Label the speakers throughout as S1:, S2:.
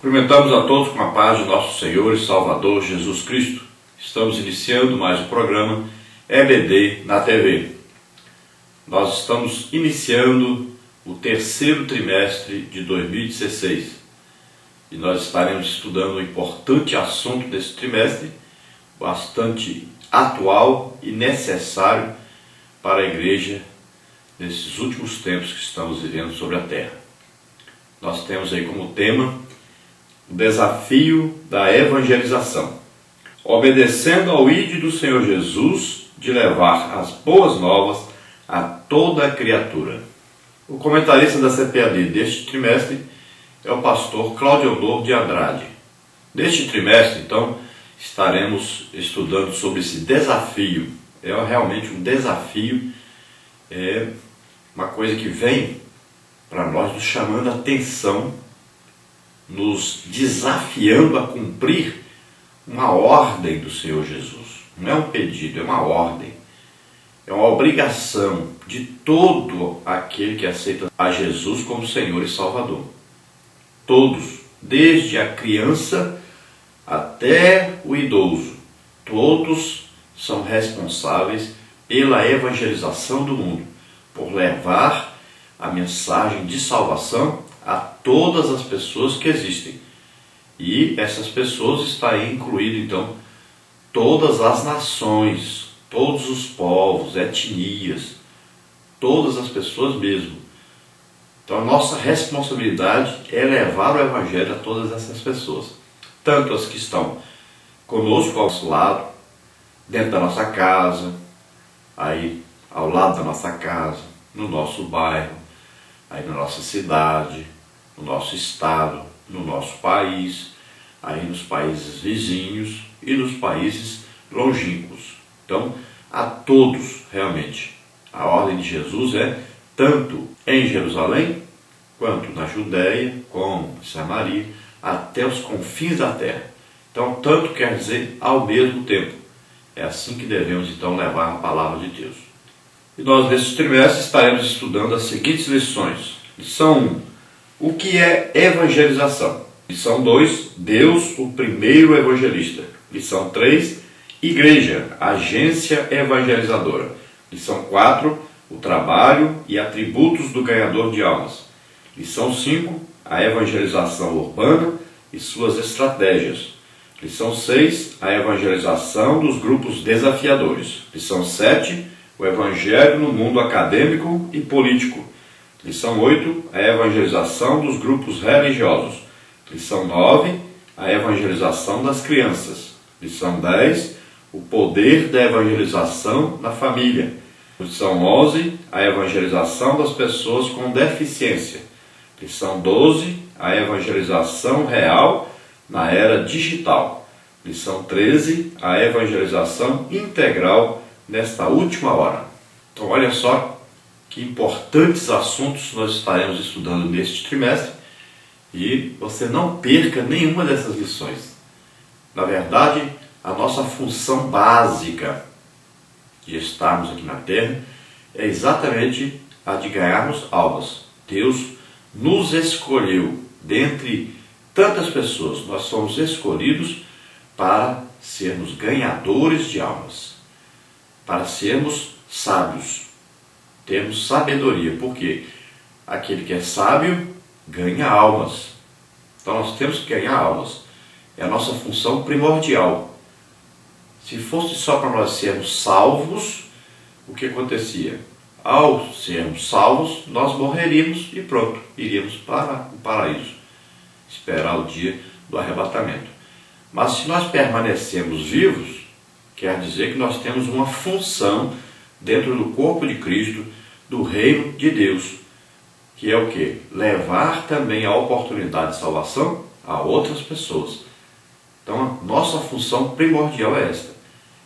S1: Cumprimentamos a todos com a paz de nosso Senhor e Salvador Jesus Cristo. Estamos iniciando mais um programa EBD na TV. Nós estamos iniciando o terceiro trimestre de 2016 e nós estaremos estudando um importante assunto desse trimestre, bastante atual e necessário para a igreja nesses últimos tempos que estamos vivendo sobre a terra. Nós temos aí como tema o desafio da evangelização, obedecendo ao ID do Senhor Jesus de levar as boas novas a toda a criatura. O comentarista da CPAD deste trimestre é o pastor Claudio de Andrade. Neste trimestre, então, estaremos estudando sobre esse desafio. É realmente um desafio, é uma coisa que vem para nós nos chamando a atenção, nos desafiando a cumprir uma ordem do Senhor Jesus. Não é um pedido, é uma ordem. É uma obrigação de todo aquele que aceita a Jesus como Senhor e Salvador. Todos, desde a criança até o idoso, todos são responsáveis pela evangelização do mundo, por levar a mensagem de salvação a todas as pessoas que existem. E essas pessoas está aí incluído, então, todas as nações, todos os povos, etnias, todas as pessoas mesmo. Então a nossa responsabilidade é levar o Evangelho a todas essas pessoas, tanto as que estão conosco ao nosso lado, dentro da nossa casa, aí ao lado da nossa casa, no nosso bairro, aí na nossa cidade, no nosso estado, no nosso país, aí nos países vizinhos e nos países longínquos. Então, a todos, realmente, a ordem de Jesus é tanto em Jerusalém, quanto na Judéia, como em Samaria, até os confins da terra. Então, tanto quer dizer ao mesmo tempo. É assim que devemos, então, levar a palavra de Deus. E nós, nesse trimestre, estaremos estudando as seguintes lições. Lição 1. O que é evangelização? Lição 2. Deus, o primeiro evangelista. Lição 3. Igreja, agência evangelizadora. Lição 4. O trabalho e atributos do ganhador de almas. Lição 5. A evangelização urbana e suas estratégias. Lição 6. A evangelização dos grupos desafiadores. Lição 7. O evangelho no mundo acadêmico e político. Lição 8. A evangelização dos grupos religiosos. Lição 9. A evangelização das crianças. Lição 10. O poder da evangelização na família. Lição 11. A evangelização das pessoas com deficiência. Lição 12. A evangelização real na era digital. Lição 13. A evangelização integral nesta última hora. Então olha só que importantes assuntos nós estaremos estudando neste trimestre e você não perca nenhuma dessas lições. Na verdade, a nossa função básica de estarmos aqui na Terra é exatamente a de ganharmos almas. Deus nos escolheu dentre tantas pessoas, nós somos escolhidos para sermos ganhadores de almas, para sermos sábios, termos sabedoria, porque aquele que é sábio ganha almas. Então nós temos que ganhar almas, é a nossa função primordial. Se fosse só para nós sermos salvos, o que acontecia? Ao sermos salvos, nós morreríamos e pronto, iríamos para o paraíso, esperar o dia do arrebatamento. Mas se nós permanecemos vivos, quer dizer que nós temos uma função dentro do corpo de Cristo, do reino de Deus, que é o quê? Levar também a oportunidade de salvação a outras pessoas. Então a nossa função primordial é esta,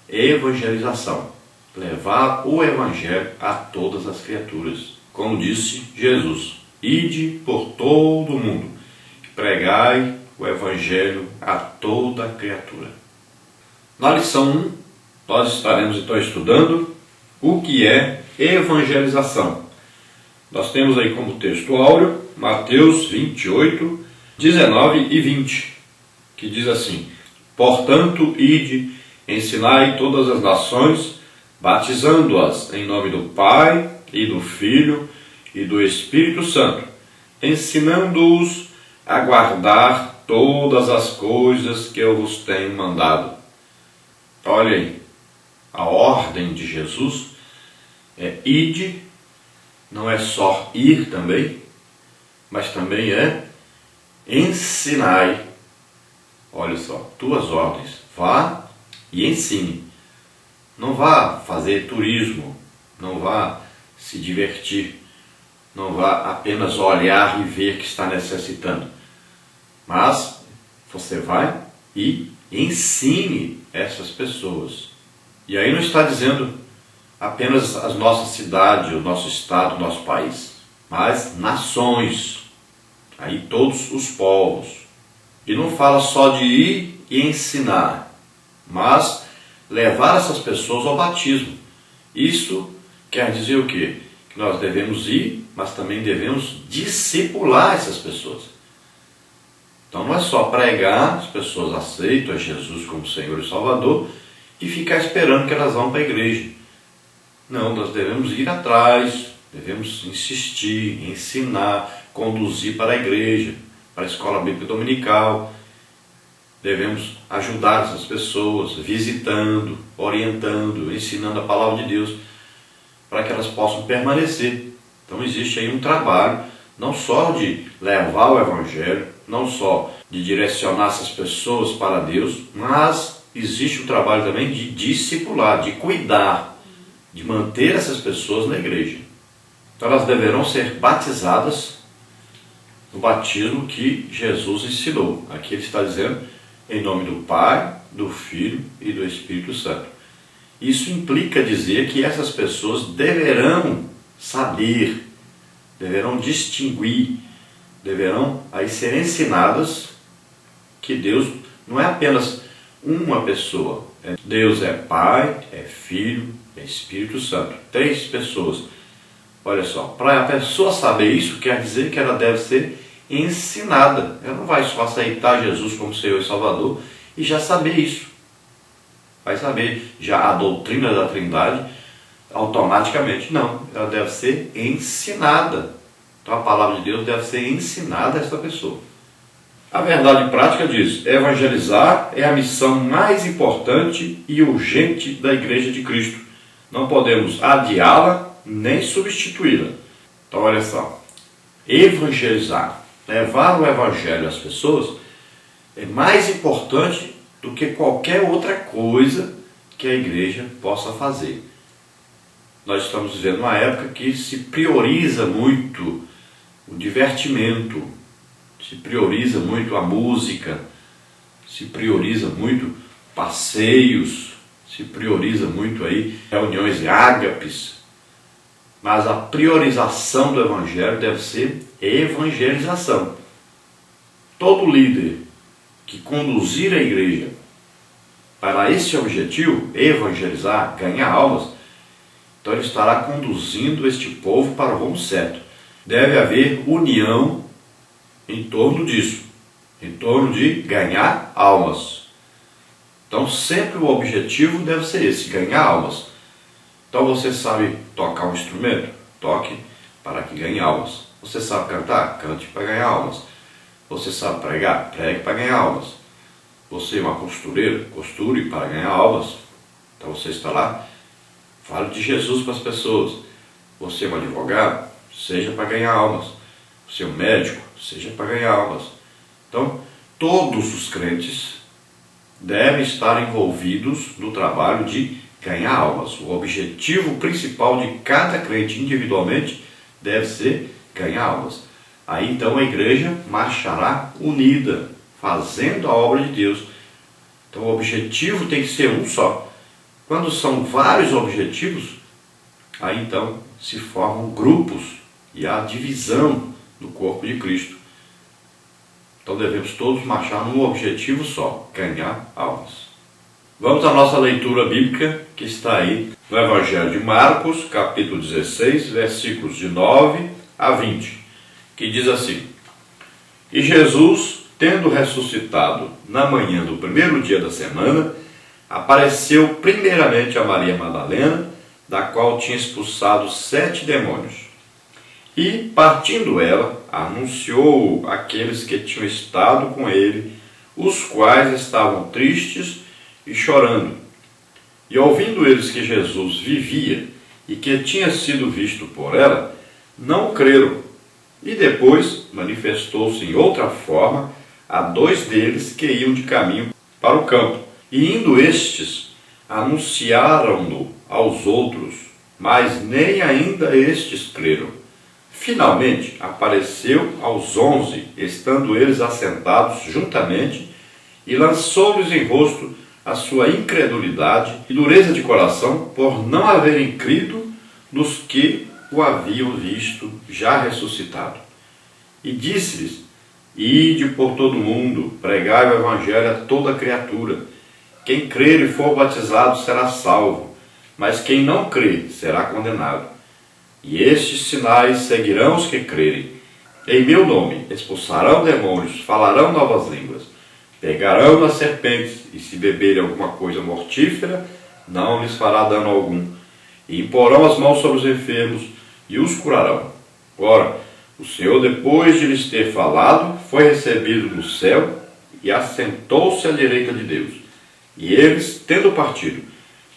S1: evangelização, levar o evangelho a todas as criaturas. Como disse Jesus, ide por todo o mundo, pregai o evangelho a toda criatura. Na lição 1, nós estaremos então estudando o que é evangelização. Nós temos aí como texto áureo Mateus 28, 19 e 20, que diz assim: portanto, ide, ensinai todas as nações, batizando-as em nome do Pai, e do Filho, e do Espírito Santo, ensinando-os a guardar todas as coisas que eu vos tenho mandado. Olha aí, a ordem de Jesus é ide, não é só ir também, mas também é ensinai. Olha só, tuas ordens, vá e ensine. Não vá fazer turismo, não vá se divertir, não vá apenas olhar e ver que está necessitando, mas você vai e ensine essas pessoas. E aí não está dizendo apenas as nossas cidades, o nosso estado, o nosso país, mas nações, aí todos os povos. E não fala só de ir e ensinar, mas levar essas pessoas ao batismo. Isso quer dizer o quê? Que nós devemos ir, mas também devemos discipular essas pessoas. Então não é só pregar, as pessoas aceitam a Jesus como Senhor e Salvador e ficar esperando que elas vão para a igreja. Não, nós devemos ir atrás, devemos insistir, ensinar, conduzir para a igreja, para a escola bíblica dominical. Devemos ajudar essas pessoas, visitando, orientando, ensinando a palavra de Deus, para que elas possam permanecer. Então existe aí um trabalho, não só de levar o Evangelho, não só de direcionar essas pessoas para Deus, mas existe o trabalho também de discipular, de cuidar, de manter essas pessoas na igreja. Então elas deverão ser batizadas no batismo que Jesus ensinou. Aqui ele está dizendo em nome do Pai, do Filho e do Espírito Santo. Isso implica dizer que essas pessoas deverão saber, deverão distinguir, deverão aí ser ensinadas que Deus não é apenas uma pessoa. Deus é Pai, é Filho, é Espírito Santo. 3 pessoas. Olha só, para a pessoa saber isso, quer dizer que ela deve ser ensinada. Ela não vai só aceitar Jesus como Senhor e Salvador e já saber isso. Vai saber já a doutrina da Trindade automaticamente. Não, ela deve ser ensinada. Então a palavra de Deus deve ser ensinada a esta pessoa. A verdade prática diz: evangelizar é a missão mais importante e urgente da Igreja de Cristo. Não podemos adiá-la nem substituí-la. Então olha só, evangelizar, levar o Evangelho às pessoas é mais importante do que qualquer outra coisa que a igreja possa fazer. Nós estamos vivendo uma época que se prioriza muito o divertimento, se prioriza muito a música, se prioriza muito passeios, se prioriza muito aí reuniões e ágapes. Mas a priorização do Evangelho deve ser evangelização. Todo líder que conduzir a igreja para esse objetivo, evangelizar, ganhar almas, então ele estará conduzindo este povo para o rumo certo. Deve haver união em torno disso, em torno de ganhar almas. Então sempre o objetivo deve ser esse, ganhar almas. Então você sabe tocar um instrumento? Toque para que ganhe almas. Você sabe cantar? Cante para ganhar almas. Você sabe pregar? Pregue para ganhar almas. Você é uma costureira? Costure para ganhar almas. Então você está lá, fale de Jesus para as pessoas. Você é um advogado? Seja para ganhar almas. Você é um médico? Seja para ganhar almas. Então, todos os crentes devem estar envolvidos no trabalho de ganhar almas. O objetivo principal de cada crente individualmente deve ser ganhar almas. Aí então a igreja marchará unida, fazendo a obra de Deus. Então o objetivo tem que ser um só. Quando são vários objetivos, aí então se formam grupos e há divisão no corpo de Cristo. Então devemos todos marchar num objetivo só, ganhar almas. Vamos à nossa leitura bíblica, que está aí no Evangelho de Marcos, capítulo 16, versículos de 9 a 20, que diz assim: E Jesus, tendo ressuscitado na manhã do primeiro dia da semana, apareceu primeiramente a Maria Madalena, da qual tinha expulsado 7 demônios. E, partindo ela, anunciou àqueles que tinham estado com ele, os quais estavam tristes e chorando. E ouvindo eles que Jesus vivia e que tinha sido visto por ela, não creram. E depois manifestou-se em outra forma a 2 deles que iam de caminho para o campo. E indo estes, anunciaram-no aos outros, mas nem ainda estes creram. Finalmente apareceu aos 11, estando eles assentados juntamente, e lançou-lhes em rosto a sua incredulidade e dureza de coração, por não haverem crido nos que o haviam visto já ressuscitado. E disse-lhes: Ide por todo o mundo, pregai o evangelho a toda criatura. Quem crer e for batizado será salvo, mas quem não crer será condenado. E estes sinais seguirão os que crerem. Em meu nome expulsarão demônios, falarão novas línguas, pegarão nas serpentes, e se beberem alguma coisa mortífera, não lhes fará dano algum. E imporão as mãos sobre os enfermos, e os curarão. Ora, o Senhor, depois de lhes ter falado, foi recebido no céu, e assentou-se à direita de Deus. E eles, tendo partido,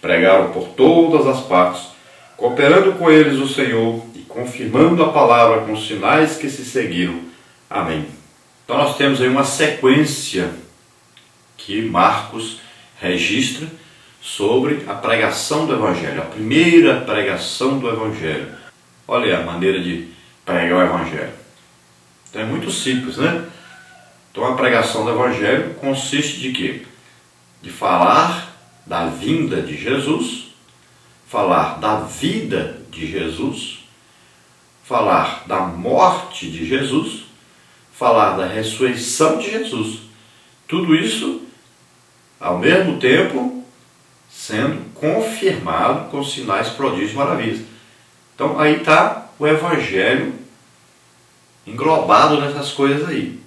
S1: pregaram por todas as partes, cooperando com eles o Senhor e confirmando a palavra com os sinais que se seguiram. Amém. Então nós temos aí uma sequência que Marcos registra sobre a pregação do Evangelho, a primeira pregação do Evangelho. Olha a maneira de pregar o Evangelho. Então é muito simples, né? Então a pregação do Evangelho consiste de quê? De falar da vinda de Jesus, falar da vida de Jesus, falar da morte de Jesus, falar da ressurreição de Jesus. Tudo isso, ao mesmo tempo, sendo confirmado com sinais, prodígios e maravilhas. Então aí está o Evangelho englobado nessas coisas aí.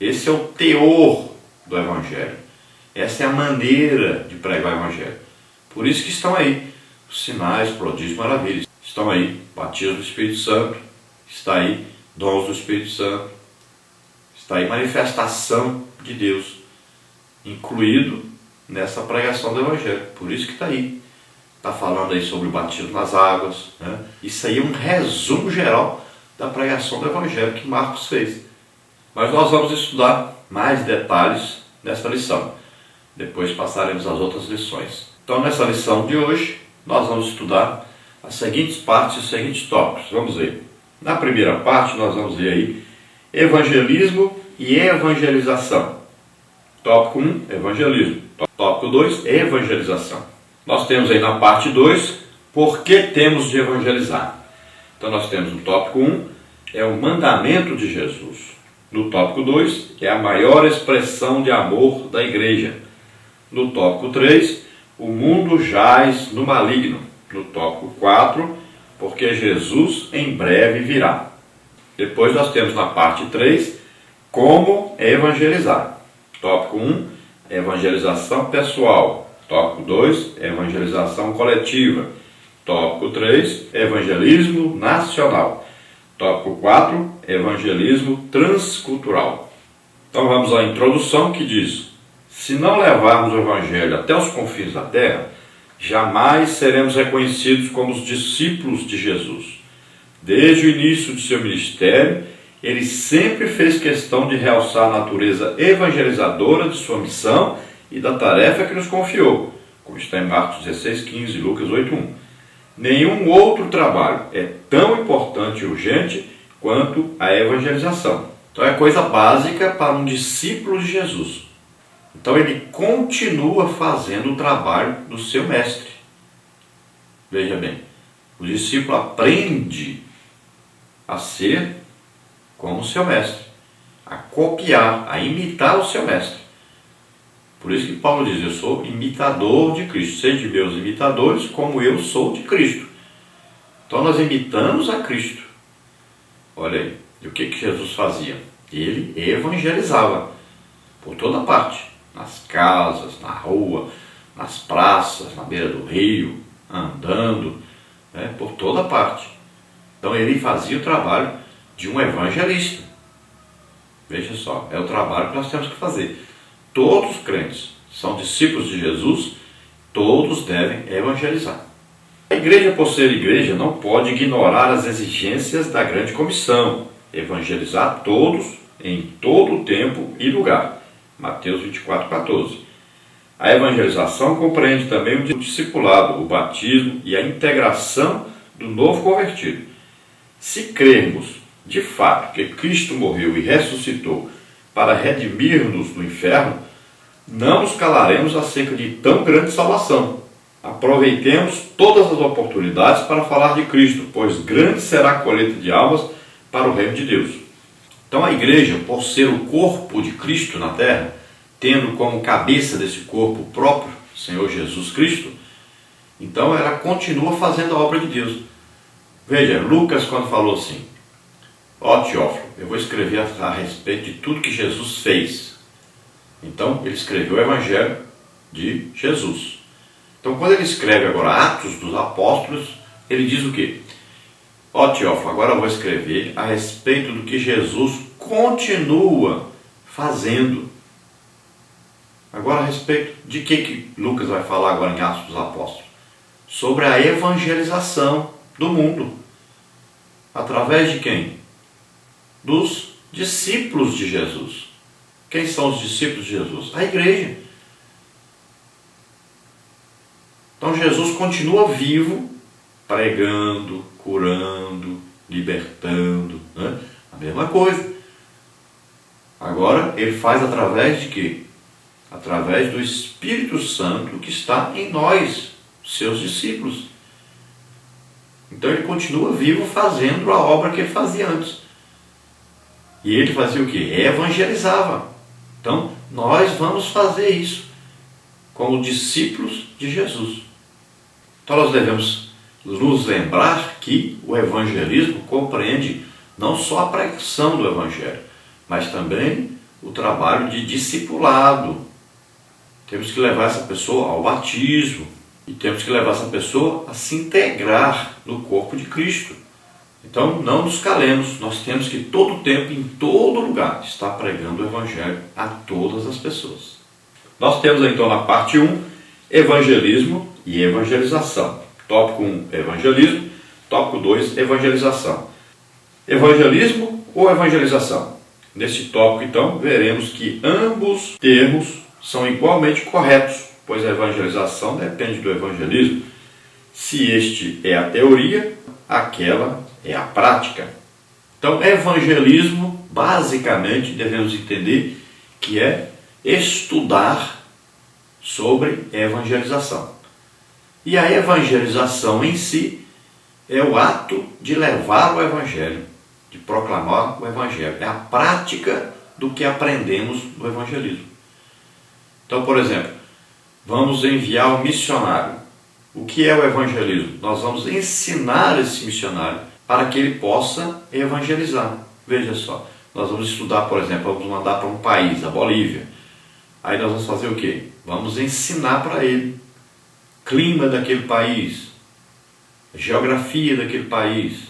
S1: Esse é o teor do Evangelho. Essa é a maneira de pregar o Evangelho. Por isso que estão aí os sinais, prodígios e maravilhas. Estão aí batismo do Espírito Santo, está aí dons do Espírito Santo, está aí manifestação de Deus, incluído nessa pregação do Evangelho. Por isso que está aí. Está falando aí sobre o batismo nas águas, né? Isso aí é um resumo geral da pregação do Evangelho que Marcos fez. Mas nós vamos estudar mais detalhes nesta lição. Depois passaremos às outras lições. Então, nessa lição de hoje, nós vamos estudar as seguintes partes e os seguintes tópicos. Vamos ver. Na primeira parte, nós vamos ver aí evangelismo e evangelização. Tópico 1, evangelismo. Tópico 2, evangelização. Nós temos aí na parte 2, por que temos de evangelizar? Então, nós temos no tópico 1, é o mandamento de Jesus. No tópico 2, é a maior expressão de amor da igreja. No tópico 3, o mundo jaz no maligno. No tópico 4, porque Jesus em breve virá. Depois nós temos na parte 3, como evangelizar. Tópico 1, evangelização pessoal. Tópico 2, evangelização coletiva. Tópico 3, evangelismo nacional. Tópico 4, evangelismo transcultural. Então vamos à introdução que diz: se não levarmos o Evangelho até os confins da terra, jamais seremos reconhecidos como os discípulos de Jesus. Desde o início de seu ministério, ele sempre fez questão de realçar a natureza evangelizadora de sua missão e da tarefa que nos confiou, como está em Marcos 16:15 e Lucas 8:1. Nenhum outro trabalho é tão importante e urgente quanto a evangelização. Então é coisa básica para um discípulo de Jesus. Então ele continua fazendo o trabalho do seu mestre. Veja bem, o discípulo aprende a ser como o seu mestre, a copiar, a imitar o seu mestre. Por isso que Paulo diz: eu sou imitador de Cristo, sede meus imitadores como eu sou de Cristo. Então nós imitamos a Cristo. Olha aí, e o que Jesus fazia? Ele evangelizava por toda parte, nas casas, na rua, nas praças, na beira do rio, andando, né, por toda parte. Então ele fazia o trabalho de um evangelista. Veja só, é o trabalho que nós temos que fazer. Todos os crentes são discípulos de Jesus, todos devem evangelizar. A igreja, por ser igreja, não pode ignorar as exigências da grande comissão, evangelizar todos em todo tempo e lugar. Mateus 24:14. A evangelização compreende também o discipulado, o batismo e a integração do novo convertido. Se crermos de fato que Cristo morreu e ressuscitou para redimir-nos do inferno, não nos calaremos acerca de tão grande salvação. Aproveitemos todas as oportunidades para falar de Cristo, pois grande será a colheita de almas para o reino de Deus. Então a igreja, por ser o corpo de Cristo na terra, tendo como cabeça desse corpo o próprio Senhor Jesus Cristo, então ela continua fazendo a obra de Deus. Veja, Lucas quando falou assim: ó Teófilo, eu vou escrever a respeito de tudo que Jesus fez. Então ele escreveu o Evangelho de Jesus. Então quando ele escreve agora Atos dos Apóstolos, ele diz o quê? Ó Teófilo, agora eu vou escrever a respeito do que Jesus continua fazendo. Agora a respeito de que Lucas vai falar agora em Atos dos Apóstolos? Sobre a evangelização do mundo. Através de quem? Dos discípulos de Jesus. Quem são os discípulos de Jesus? A igreja. Então Jesus continua vivo, pregando, curando, libertando, né? A mesma coisa. Agora ele faz através de quê? Através do Espírito Santo que está em nós, seus discípulos. Então ele continua vivo fazendo a obra que ele fazia antes. E ele fazia o quê? Evangelizava. Então nós vamos fazer isso como discípulos de Jesus. Então nós devemos nos lembrar que o evangelismo compreende não só a pregação do evangelho, mas também o trabalho de discipulado. Temos que levar essa pessoa ao batismo e temos que levar essa pessoa a se integrar no corpo de Cristo. Então não nos calemos, nós temos que todo tempo, em todo lugar, estar pregando o evangelho a todas as pessoas. Nós temos então na parte 1, evangelismo e evangelização. Tópico 1, evangelismo. Tópico 2, evangelização. Evangelismo ou evangelização? Nesse tópico, então, veremos que ambos termos são igualmente corretos, pois a evangelização depende do evangelismo. Se este é a teoria, aquela é a prática. Então, evangelismo, basicamente, devemos entender que é estudar sobre evangelização. E a evangelização em si é o ato de levar o evangelho, de proclamar o evangelho. É a prática do que aprendemos no evangelismo. Então, por exemplo, vamos enviar um missionário. O que é o evangelismo? Nós vamos ensinar esse missionário para que ele possa evangelizar. Veja só, nós vamos estudar, por exemplo, vamos mandar para um país, a Bolívia. Aí nós vamos fazer o quê? Vamos ensinar para ele clima daquele país, geografia daquele país,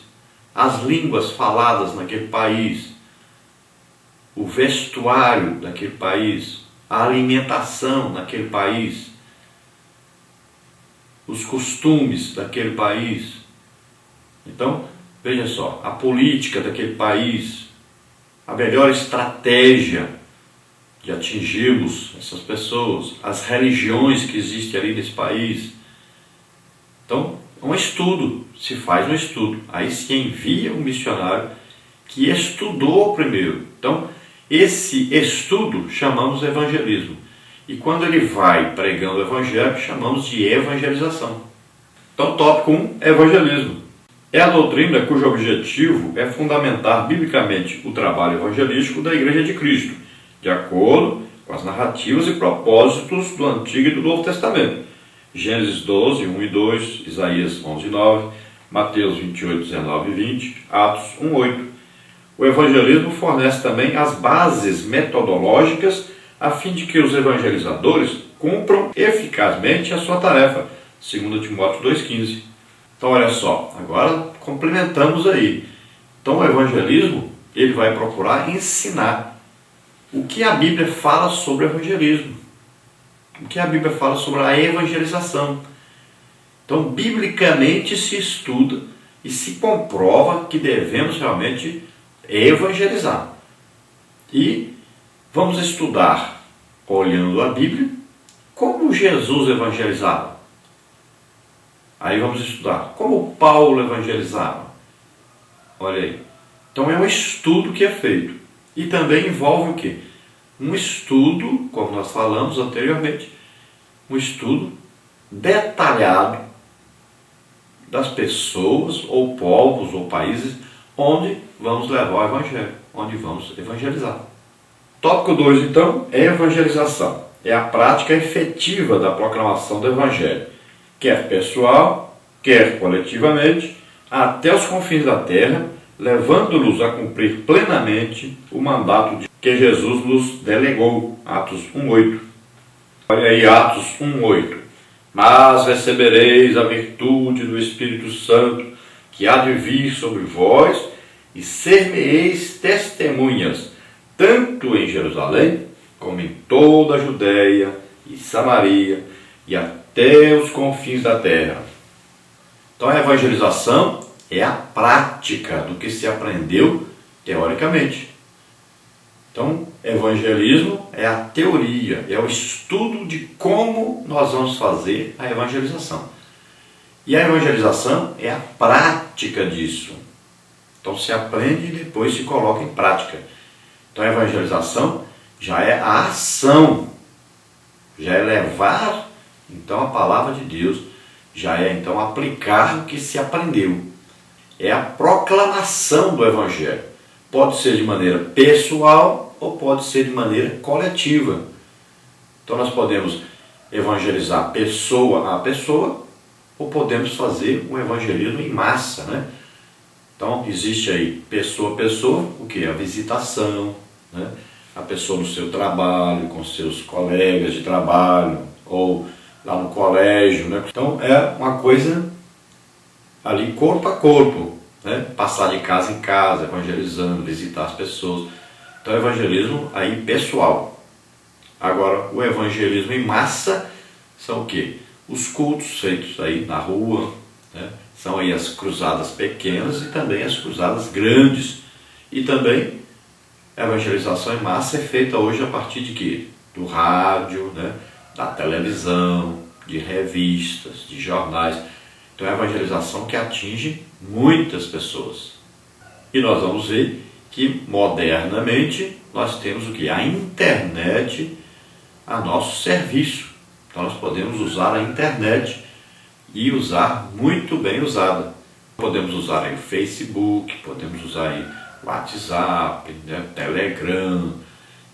S1: as línguas faladas naquele país, o vestuário daquele país, a alimentação naquele país, os costumes daquele país. Então, veja só, a política daquele país, a melhor estratégia de atingirmos essas pessoas, as religiões que existem ali nesse país. Então, um estudo, se faz um estudo, aí se envia um missionário que estudou primeiro. Então, esse estudo chamamos de evangelismo. E quando ele vai pregando o evangelho, chamamos de evangelização. Então, tópico 1, evangelismo. É a doutrina cujo objetivo é fundamentar biblicamente o trabalho evangelístico da Igreja de Cristo, de acordo com as narrativas e propósitos do Antigo e do Novo Testamento. Gênesis 12, 1 e 2, Isaías 11, 9, Mateus 28, 19 e 20, Atos 1, 8. O evangelismo fornece também as bases metodológicas a fim de que os evangelizadores cumpram eficazmente a sua tarefa, segundo Timóteo 2,15. Então olha só, agora complementamos aí. Então o evangelismo, ele vai procurar ensinar o que a Bíblia fala sobre o evangelismo, o que a Bíblia fala sobre a evangelização. Então biblicamente se estuda e se comprova que devemos realmente evangelizar. E vamos estudar, olhando a Bíblia, como Jesus evangelizava. Aí vamos estudar como Paulo evangelizava. Olha aí. Então é um estudo que é feito. E também envolve o quê? Um estudo, como nós falamos anteriormente, um estudo detalhado das pessoas, ou povos, ou países, onde vamos levar o Evangelho, onde vamos evangelizar. Tópico 2, então, é evangelização. É a prática efetiva da proclamação do Evangelho, quer pessoal, quer coletivamente, até os confins da terra, levando-nos a cumprir plenamente o mandato que Jesus nos delegou. Atos 1,8. Olha aí, Atos 1,8. Mas recebereis a virtude do Espírito Santo, que há de vir sobre vós, e ser-me-eis testemunhas, tanto em Jerusalém, como em toda a Judéia e Samaria, e até os confins da terra. Então a evangelização é a prática do que se aprendeu teoricamente. Então, evangelismo é a teoria, é o estudo de como nós vamos fazer a evangelização. E a evangelização é a prática disso. Então se aprende e depois se coloca em prática. Então a evangelização já é a ação, já é levar então a palavra de Deus, já é então aplicar o que se aprendeu. É a proclamação do Evangelho. Pode ser de maneira pessoal ou pode ser de maneira coletiva. Então nós podemos evangelizar pessoa a pessoa ou podemos fazer um evangelismo em massa, né? Então existe aí pessoa a pessoa, o que? A visitação, né? A pessoa no seu trabalho, com seus colegas de trabalho ou lá no colégio, né? Então é uma coisa ali corpo a corpo, né? Passar de casa em casa, evangelizando, visitar as pessoas. Então evangelismo aí pessoal. Agora o evangelismo em massa são o quê? Os cultos feitos aí na rua, né? São aí as cruzadas pequenas e também as cruzadas grandes. E também a evangelização em massa é feita hoje a partir de quê? Do rádio, né? Da televisão, de revistas, de jornais. Então é a evangelização que atinge muitas pessoas. E nós vamos ver que modernamente nós temos o que? A internet a nosso serviço. Então nós podemos usar a internet e usar muito bem usada. Podemos usar aí o Facebook, podemos usar aí o WhatsApp, né? Telegram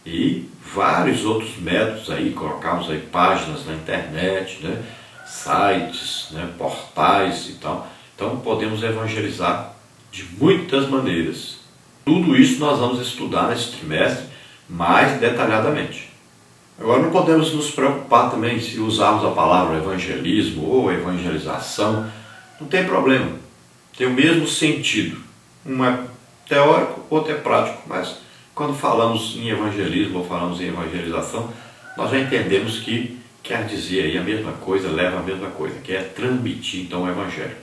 S1: e vários outros métodos aí, colocamos aí páginas na internet, né? Sites, né? Portais e tal. Então podemos evangelizar de muitas maneiras. Tudo isso nós vamos estudar nesse trimestre mais detalhadamente. Agora não podemos nos preocupar também se usarmos a palavra evangelismo ou evangelização. Não tem problema, tem o mesmo sentido. Um é teórico, outro é prático, mas quando falamos em evangelismo ou falamos em evangelização, nós já entendemos que quer dizer aí a mesma coisa, leva a mesma coisa, que é transmitir então o evangelho.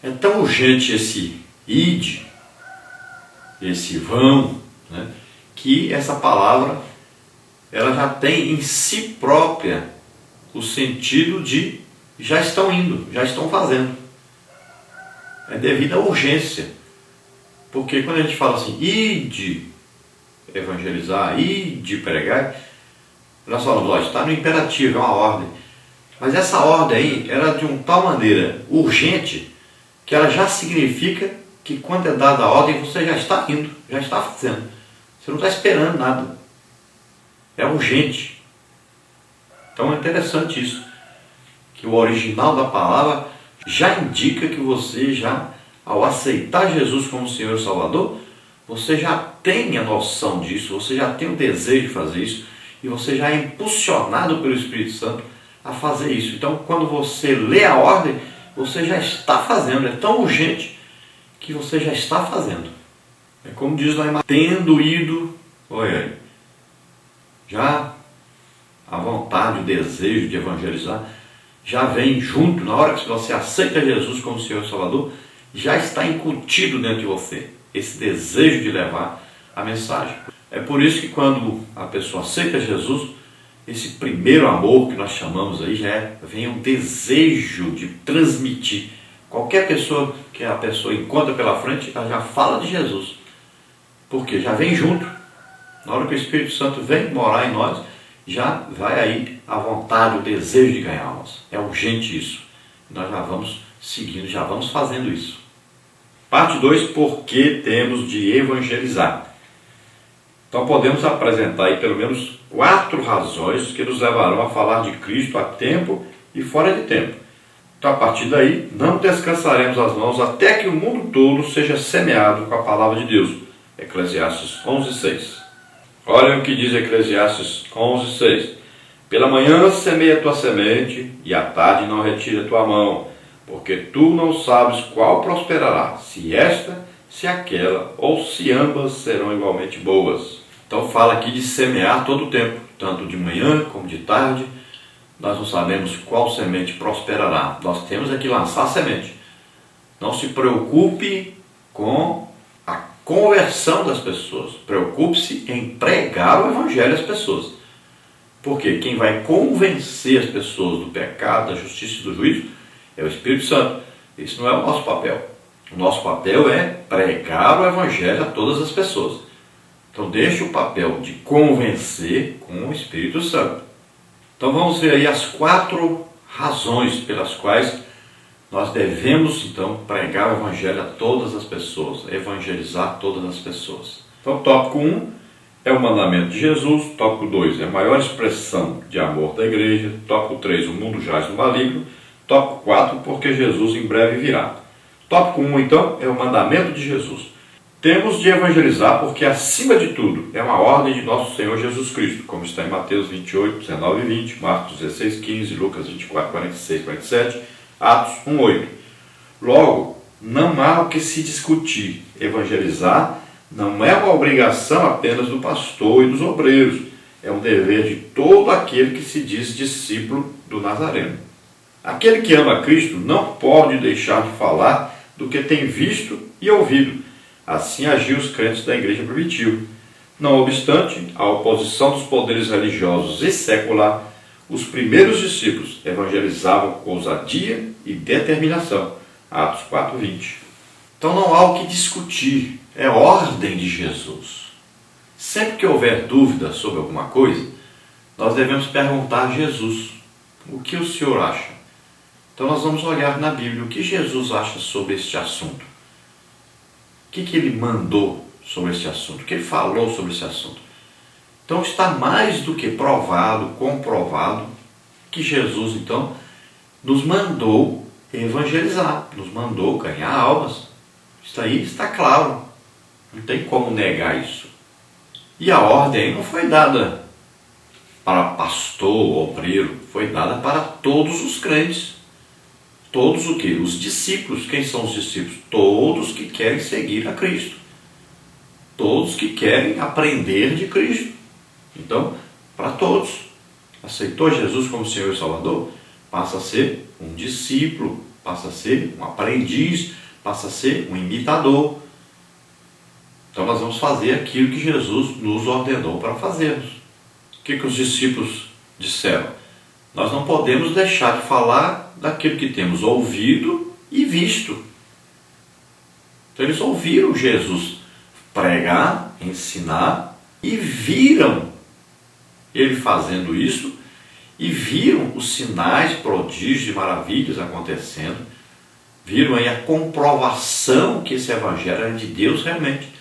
S1: É tão urgente esse ide, esse vão, né, que essa palavra ela já tem em si própria o sentido de já estão indo, já estão fazendo. É devido à urgência. Porque quando a gente fala assim, ide evangelizar, ide pregar, nós falamos, ó, está no imperativo, é uma ordem. Mas essa ordem aí, ela é de uma tal maneira urgente, que ela já significa que quando é dada a ordem, você já está indo, já está fazendo. Você não está esperando nada. É urgente. Então é interessante isso, que o original da palavra já indica que você já, ao aceitar Jesus como Senhor e Salvador, Você já tem a noção disso, você já tem o desejo de fazer isso e você já é impulsionado pelo Espírito Santo a fazer isso. Então, quando você lê a ordem, você já está fazendo. É tão urgente que você já está fazendo. É como diz lá em tendo ido, olha aí, já a vontade, o desejo de evangelizar já vem junto. Na hora que você aceita Jesus como Senhor e Salvador, já está incutido dentro de você esse desejo de levar a mensagem. É por isso que quando a pessoa aceita Jesus, esse primeiro amor que nós chamamos aí vem um desejo de transmitir. Qualquer pessoa que a pessoa encontra pela frente, ela já fala de Jesus. Porque já vem junto. Na hora que o Espírito Santo vem morar em nós, já vai aí a vontade, o desejo de ganhar almas. É urgente isso. Nós já vamos seguindo, já vamos fazendo isso. Parte 2, por que temos de evangelizar? Então podemos apresentar aí pelo menos 4 razões que nos levarão a falar de Cristo a tempo e fora de tempo. Então a partir daí, não descansaremos as mãos até que o mundo todo seja semeado com a palavra de Deus. Eclesiastes 11:6. Olha o que diz Eclesiastes 11:6. Pela manhã semeia tua semente, e à tarde não retire a tua mão, porque tu não sabes qual prosperará, se esta, se aquela, ou se ambas serão igualmente boas. Então fala aqui de semear todo o tempo, tanto de manhã como de tarde. Nós não sabemos qual semente prosperará. Nós temos é que lançar a semente. Não se preocupe com a conversão das pessoas. Preocupe-se em pregar o Evangelho às pessoas. Porque quem vai convencer as pessoas do pecado, da justiça e do juízo é o Espírito Santo. Isso não é o nosso papel. O nosso papel é pregar o Evangelho a todas as pessoas. Então deixe o papel de convencer com o Espírito Santo. Então vamos ver aí as 4 razões pelas quais nós devemos então pregar o Evangelho a todas as pessoas, evangelizar todas as pessoas. Então tópico 1 é o mandamento de Jesus, tópico 2 é a maior expressão de amor da igreja, tópico 3 o mundo jaz no maligno, tópico 4 porque Jesus em breve virá. Tópico 1 então é o mandamento de Jesus. Temos de evangelizar porque, acima de tudo, é uma ordem de nosso Senhor Jesus Cristo, como está em Mateus 28, 19 e 20, Marcos 16, 15, Lucas 24, 46, 47, Atos 1, 8. Logo, não há o que se discutir. Evangelizar não é uma obrigação apenas do pastor e dos obreiros, é um dever de todo aquele que se diz discípulo do Nazareno. Aquele que ama Cristo não pode deixar de falar do que tem visto e ouvido. Assim agiam os crentes da igreja primitiva. Não obstante a oposição dos poderes religiosos e secular, os primeiros discípulos evangelizavam com ousadia e determinação. Atos 4:20. Então não há o que discutir, é ordem de Jesus. Sempre que houver dúvida sobre alguma coisa, nós devemos perguntar a Jesus: o que o Senhor acha? Então nós vamos olhar na Bíblia o que Jesus acha sobre este assunto. O que ele mandou sobre este assunto? O que ele falou sobre esse assunto? Então está mais do que provado, comprovado, que Jesus então nos mandou evangelizar, nos mandou ganhar almas. Isso aí está claro, não tem como negar isso. E a ordem não foi dada para pastor, obreiro, foi dada para todos os crentes. Todos o quê? Os discípulos. Quem são os discípulos? Todos que querem seguir a Cristo. Todos que querem aprender de Cristo. Então, para todos. Aceitou Jesus como Senhor e Salvador? Passa a ser um discípulo, passa a ser um aprendiz, passa a ser um imitador. Então nós vamos fazer aquilo que Jesus nos ordenou para fazermos. O que os discípulos disseram? Nós não podemos deixar de falar daquilo que temos ouvido e visto. Então eles ouviram Jesus pregar, ensinar e viram ele fazendo isso e viram os sinais, prodígios e maravilhas acontecendo. Viram aí a comprovação que esse evangelho é de Deus realmente.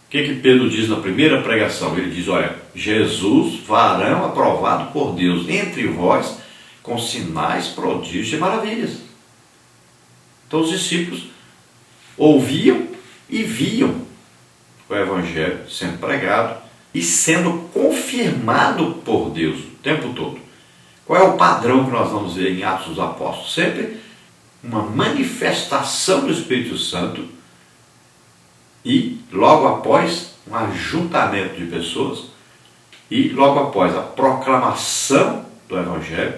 S1: O que Pedro diz na primeira pregação? Ele diz: olha, Jesus, varão aprovado por Deus entre vós, com sinais, prodígios e maravilhas. Então os discípulos ouviam e viam o Evangelho sendo pregado e sendo confirmado por Deus o tempo todo. Qual é o padrão que nós vamos ver em Atos dos Apóstolos? Sempre uma manifestação do Espírito Santo e logo após um ajuntamento de pessoas e logo após a proclamação do Evangelho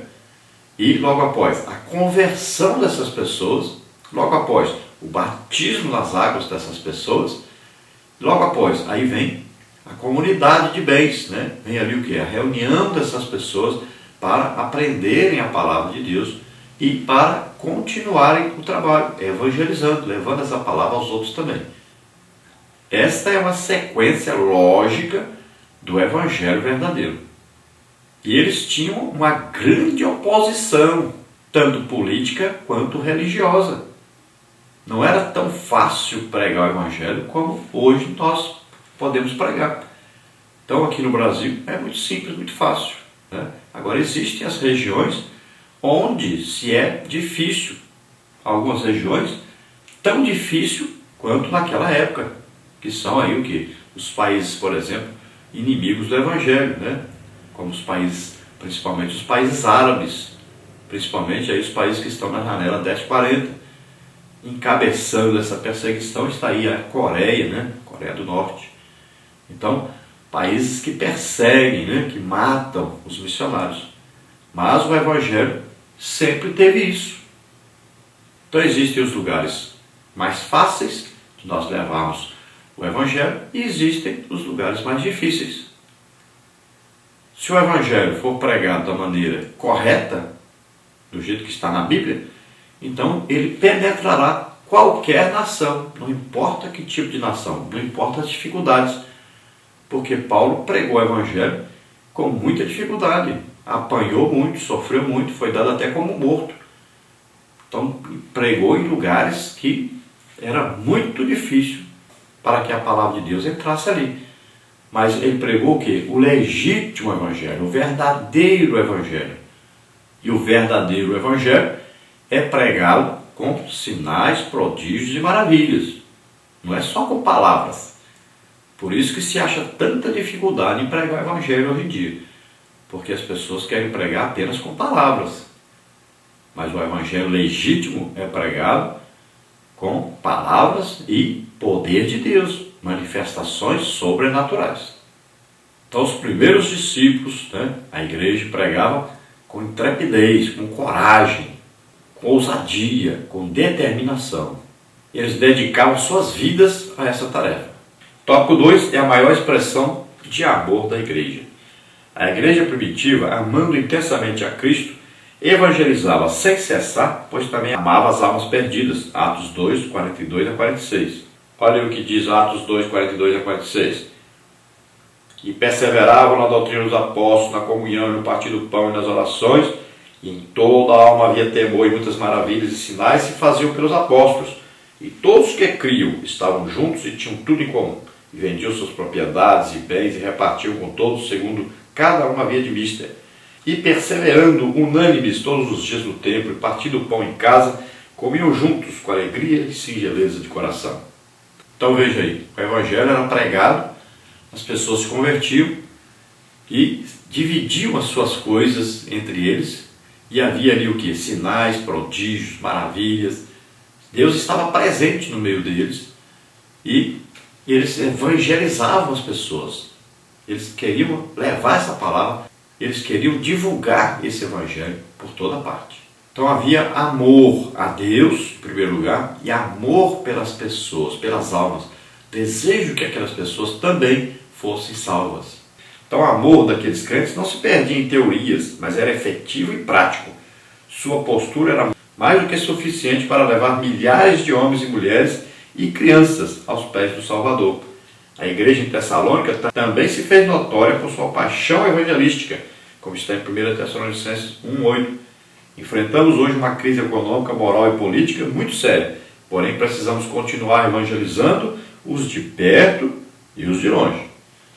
S1: e logo após a conversão dessas pessoas, logo após o batismo nas águas dessas pessoas, logo após, aí vem a comunidade de bens, né? Vem ali o que? A reunião dessas pessoas para aprenderem a palavra de Deus e para continuarem o trabalho, evangelizando, levando essa palavra aos outros também. Esta é uma sequência lógica do Evangelho verdadeiro. E eles tinham uma grande oposição, tanto política quanto religiosa. Não era tão fácil pregar o Evangelho como hoje nós podemos pregar. Então aqui no Brasil é muito simples, muito fácil, né? Agora existem as regiões onde se é difícil. Algumas regiões tão difícil quanto naquela época, que são aí o que? Os países, por exemplo, inimigos do Evangelho, né? Como os países, principalmente os países árabes, principalmente aí os países que estão na janela 1040. Encabeçando essa perseguição está aí a Coreia, né? Coreia do Norte. Então, países que perseguem, né? Que matam os missionários. Mas o Evangelho sempre teve isso. Então existem os lugares mais fáceis de nós levarmos o Evangelho e existem os lugares mais difíceis. Se o Evangelho for pregado da maneira correta, do jeito que está na Bíblia, então ele penetrará qualquer nação, não importa que tipo de nação, não importa as dificuldades, porque Paulo pregou o Evangelho com muita dificuldade, apanhou muito, sofreu muito, foi dado até como morto. Então pregou em lugares que era muito difícil para que a palavra de Deus entrasse ali. Mas ele pregou o quê? O legítimo Evangelho, o verdadeiro Evangelho. E o verdadeiro Evangelho é pregá-lo com sinais, prodígios e maravilhas. Não é só com palavras. Por isso que se acha tanta dificuldade em pregar o Evangelho hoje em dia. Porque as pessoas querem pregar apenas com palavras. Mas o Evangelho legítimo é pregado com palavras e poder de Deus, manifestações sobrenaturais. Então os primeiros discípulos, né, a igreja pregava com intrepidez, com coragem, com ousadia, com determinação. Eles dedicavam suas vidas a essa tarefa. Tópico 2 é a maior expressão de amor da igreja. A igreja primitiva, amando intensamente a Cristo, evangelizava sem cessar, pois também amava as almas perdidas. Atos 2, 42 a 46. Olha o que diz Atos 2, 42 a 46. E perseveravam na doutrina dos apóstolos, na comunhão, no partir do pão e nas orações, e em toda a alma havia temor e muitas maravilhas e sinais se faziam pelos apóstolos. E todos que criam estavam juntos e tinham tudo em comum. E vendiam suas propriedades e bens e repartiam com todos, segundo cada um havia de mister. E perseverando unânimes todos os dias no templo, e partindo o pão em casa, comiam juntos com alegria e singeleza de coração. Então veja aí, o Evangelho era pregado, as pessoas se convertiam e dividiam as suas coisas entre eles, e havia ali o que? Sinais, prodígios, maravilhas. Deus estava presente no meio deles e eles evangelizavam as pessoas. Eles queriam levar essa palavra, eles queriam divulgar esse Evangelho por toda parte. Então havia amor a Deus, em primeiro lugar, e amor pelas pessoas, pelas almas. Desejo que aquelas pessoas também fossem salvas. Então o amor daqueles crentes não se perdia em teorias, mas era efetivo e prático. Sua postura era mais do que suficiente para levar milhares de homens e mulheres e crianças aos pés do Salvador. A igreja em Tessalônica também se fez notória por sua paixão evangelística, como está em 1 Tessalonicenses 1,8. Enfrentamos hoje uma crise econômica, moral e política muito séria, porém precisamos continuar evangelizando os de perto e os de longe.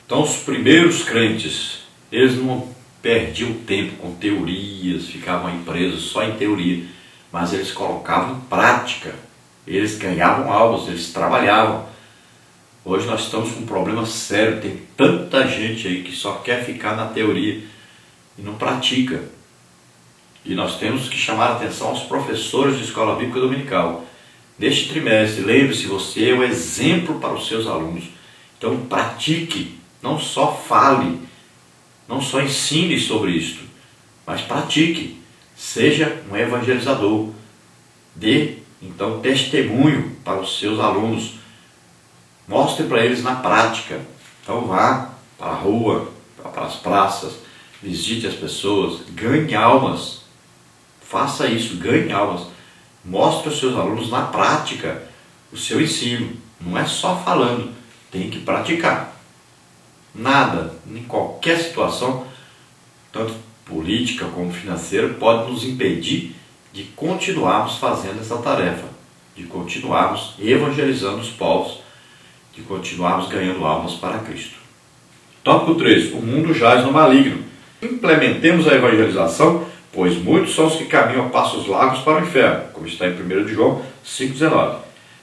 S1: Então os primeiros crentes, eles não perdiam tempo com teorias, ficavam aí presos só em teoria, mas eles colocavam em prática, eles ganhavam almas, eles trabalhavam. Hoje nós estamos com um problema sério, tem tanta gente aí que só quer ficar na teoria e não pratica. E nós temos que chamar a atenção aos professores de escola bíblica dominical. Neste trimestre, lembre-se, você é um exemplo para os seus alunos. Então pratique, não só fale, não só ensine sobre isto, mas pratique. Seja um evangelizador. Dê, então, testemunho para os seus alunos. Mostre para eles na prática. Então vá para a rua, para as praças, visite as pessoas, ganhe almas. Faça isso, ganhe almas. Mostre aos seus alunos na prática o seu ensino. Não é só falando, tem que praticar. Nada, em qualquer situação, tanto política como financeira, pode nos impedir de continuarmos fazendo essa tarefa, de continuarmos evangelizando os povos, de continuarmos ganhando almas para Cristo. Tópico 3. O mundo jaz no maligno. Implementemos a evangelização, pois muitos são os que caminham a passos largos para o inferno, como está em 1 João 5,19.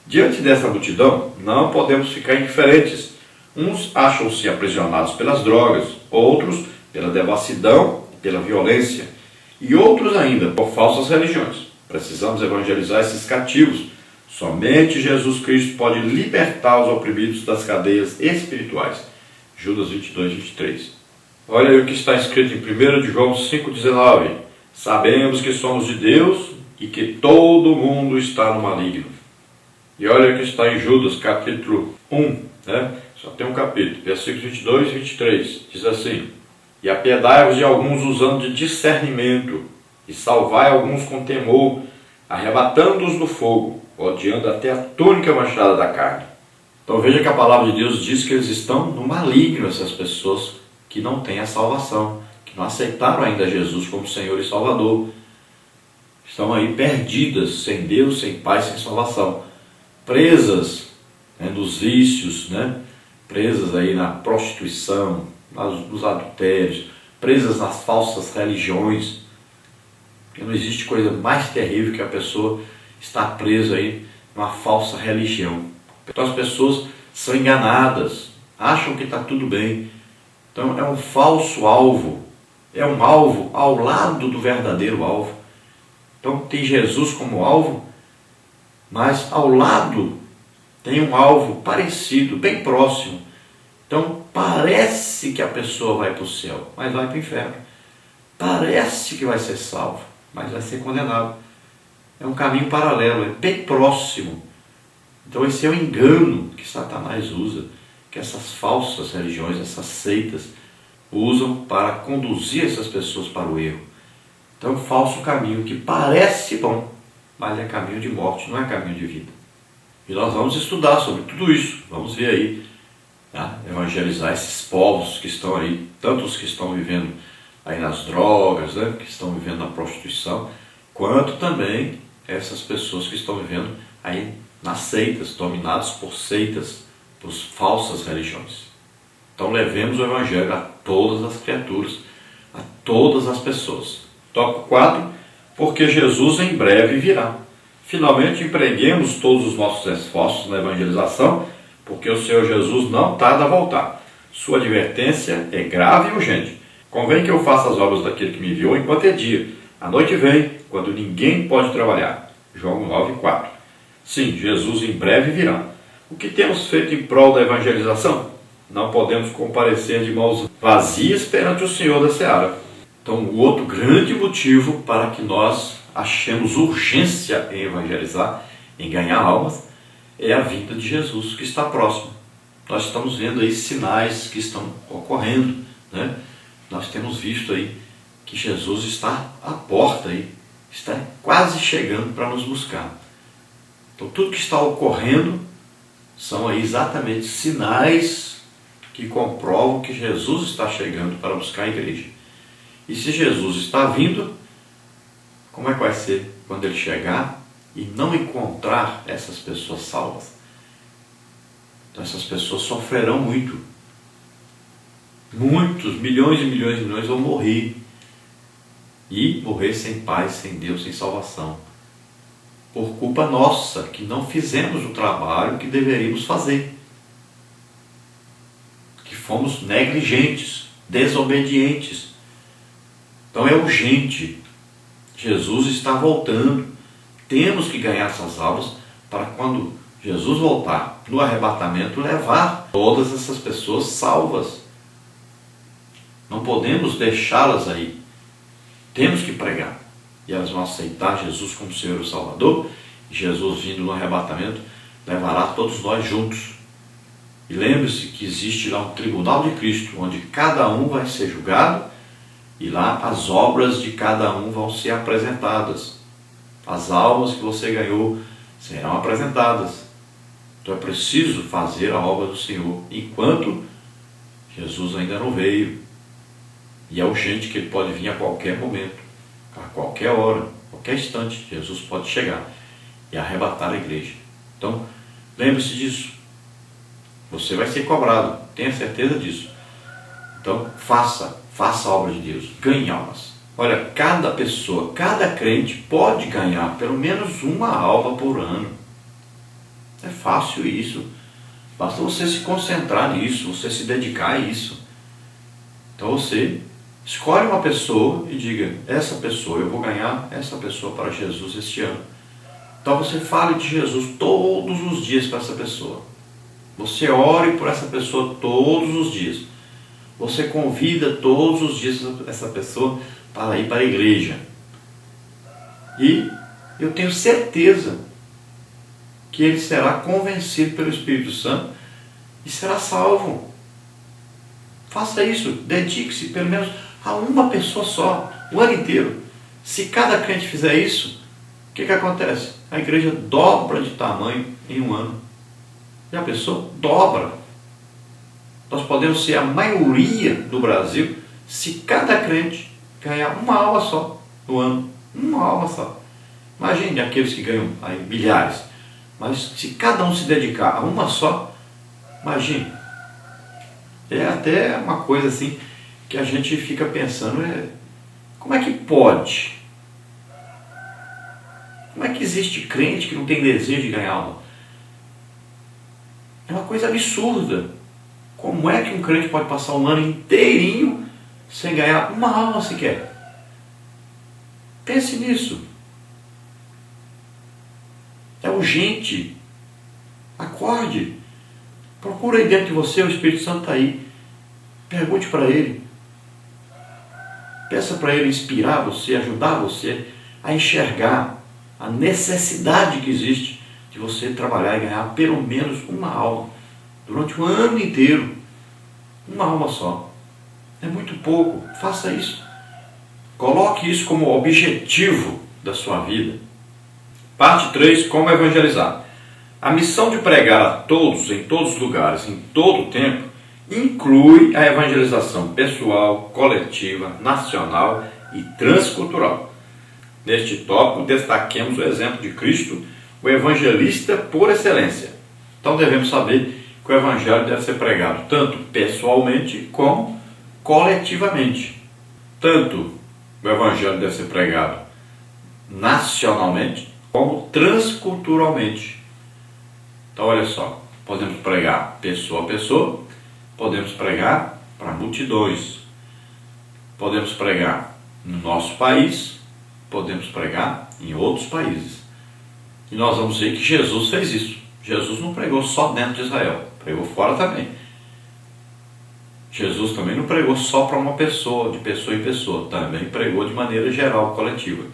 S1: Diante dessa multidão, não podemos ficar indiferentes. Uns acham-se aprisionados pelas drogas, outros pela devassidão e pela violência, e outros ainda por falsas religiões. Precisamos evangelizar esses cativos. Somente Jesus Cristo pode libertar os oprimidos das cadeias espirituais. Judas 22, 23. Olha aí o que está escrito em 1 João 5,19. Sabemos que somos de Deus e que todo mundo está no maligno. E olha o que está em Judas, capítulo 1, Só tem um capítulo, versículos 22 e 23. Diz assim: E apiedai-vos de alguns usando de discernimento, e salvai alguns com temor, arrebatando-os do fogo, odiando até a túnica manchada da carne. Então veja que a palavra de Deus diz que eles estão no maligno, essas pessoas que não têm a salvação, que não aceitaram ainda Jesus como Senhor e Salvador. Estão aí perdidas, sem Deus, sem paz, sem salvação. Presas nos vícios, presas aí na prostituição, nos adultérios, presas nas falsas religiões. Porque não existe coisa mais terrível que a pessoa estar presa aí numa falsa religião. Então as pessoas são enganadas, acham que está tudo bem. Então é um falso alvo, é um alvo ao lado do verdadeiro alvo. Então tem Jesus como alvo, mas ao lado tem um alvo parecido, bem próximo. Então parece que a pessoa vai para o céu, mas vai para o inferno. Parece que vai ser salvo, mas vai ser condenado. É um caminho paralelo, é bem próximo. Então esse é o engano que Satanás usa, que essas falsas religiões, essas seitas, usam para conduzir essas pessoas para o erro. Então é um falso caminho que parece bom, mas é caminho de morte, não é caminho de vida. E nós vamos estudar sobre tudo isso, vamos ver aí, evangelizar esses povos que estão aí, tanto os que estão vivendo aí nas drogas, que estão vivendo na prostituição, quanto também essas pessoas que estão vivendo aí nas seitas, dominadas por seitas, por falsas religiões. Então levemos o Evangelho a todas as criaturas, a todas as pessoas. Tópico 4, porque Jesus em breve virá. Finalmente empreguemos todos os nossos esforços na evangelização, porque o Senhor Jesus não tarda a voltar. Sua advertência é grave e urgente. Convém que eu faça as obras daquele que me enviou enquanto é dia. A noite vem, quando ninguém pode trabalhar. João 9,4. Sim, Jesus em breve virá. O que temos feito em prol da evangelização? Não podemos comparecer de mãos vazias perante o Senhor da Seara. Então, o outro grande motivo para que nós achemos urgência em evangelizar, em ganhar almas, é a vinda de Jesus, que está próximo. Nós estamos vendo aí sinais que estão ocorrendo, Nós temos visto aí que Jesus está à porta aí, está quase chegando para nos buscar. Então tudo que está ocorrendo são aí exatamente sinais que comprovam que Jesus está chegando para buscar a igreja. E se Jesus está vindo, como é que vai ser quando ele chegar e não encontrar essas pessoas salvas? Então essas pessoas sofrerão muito. Muitos, milhões e milhões e milhões vão morrer. E morrer sem paz, sem Deus, sem salvação. Por culpa nossa, que não fizemos o trabalho que deveríamos fazer. fomos negligentes, desobedientes. Então é urgente. Jesus está voltando. Temos que ganhar essas almas para quando Jesus voltar no arrebatamento, levar todas essas pessoas salvas. Não podemos deixá-las aí. Temos que pregar. E elas vão aceitar Jesus como Senhor e Salvador. E Jesus, vindo no arrebatamento, levará todos nós juntos. E lembre-se que existe lá um tribunal de Cristo, onde cada um vai ser julgado, e lá as obras de cada um vão ser apresentadas. As almas que você ganhou serão apresentadas. Então é preciso fazer a obra do Senhor enquanto Jesus ainda não veio. E é urgente que Ele pode vir a qualquer momento, a qualquer hora, a qualquer instante. Jesus pode chegar e arrebatar a igreja. Então, lembre-se disso. Você vai ser cobrado, tenha certeza disso. Então, faça a obra de Deus, ganhe almas. Olha, cada pessoa, cada crente pode ganhar pelo menos uma alma por ano. É fácil isso. Basta você se concentrar nisso, você se dedicar a isso. Então você escolhe uma pessoa e diga, essa pessoa, eu vou ganhar essa pessoa para Jesus este ano. Então você fale de Jesus todos os dias para essa pessoa. Você ore por essa pessoa todos os dias. Você convida todos os dias essa pessoa para ir para a igreja. E eu tenho certeza que ele será convencido pelo Espírito Santo e será salvo. Faça isso, dedique-se pelo menos a uma pessoa só, o ano inteiro. Se cada crente fizer isso, o que acontece? A igreja dobra de tamanho em um ano. Já pensou? Dobra. Nós podemos ser a maioria do Brasil se cada crente ganhar uma alma só no ano. Uma alma só. Imagine aqueles que ganham aí milhares. Mas se cada um se dedicar a uma só, imagine. É até uma coisa assim que a gente fica pensando, como é que pode? Como é que existe crente que não tem desejo de ganhar alma? É uma coisa absurda. Como é que um crente pode passar um ano inteirinho sem ganhar uma alma sequer? Pense nisso. É urgente. Acorde. Procura aí dentro de você, o Espírito Santo está aí. Pergunte para Ele. Peça para Ele inspirar você, ajudar você a enxergar a necessidade que existe de você trabalhar e ganhar pelo menos uma alma durante o ano inteiro. Uma alma só. É muito pouco. Faça isso. Coloque isso como objetivo da sua vida. Parte 3. Como evangelizar. A missão de pregar a todos, em todos os lugares, em todo o tempo, inclui a evangelização pessoal, coletiva, nacional e transcultural. Neste tópico, destaquemos o exemplo de Cristo, o evangelista por excelência. Então devemos saber que o evangelho deve ser pregado tanto pessoalmente como coletivamente. Tanto o evangelho deve ser pregado nacionalmente como transculturalmente. Então olha só, podemos pregar pessoa a pessoa, podemos pregar para multidões, podemos pregar no nosso país, podemos pregar em outros países. E nós vamos ver que Jesus fez isso. Jesus não pregou só dentro de Israel, pregou fora também. Jesus também não pregou só para uma pessoa, de pessoa em pessoa, também pregou de maneira geral, coletiva.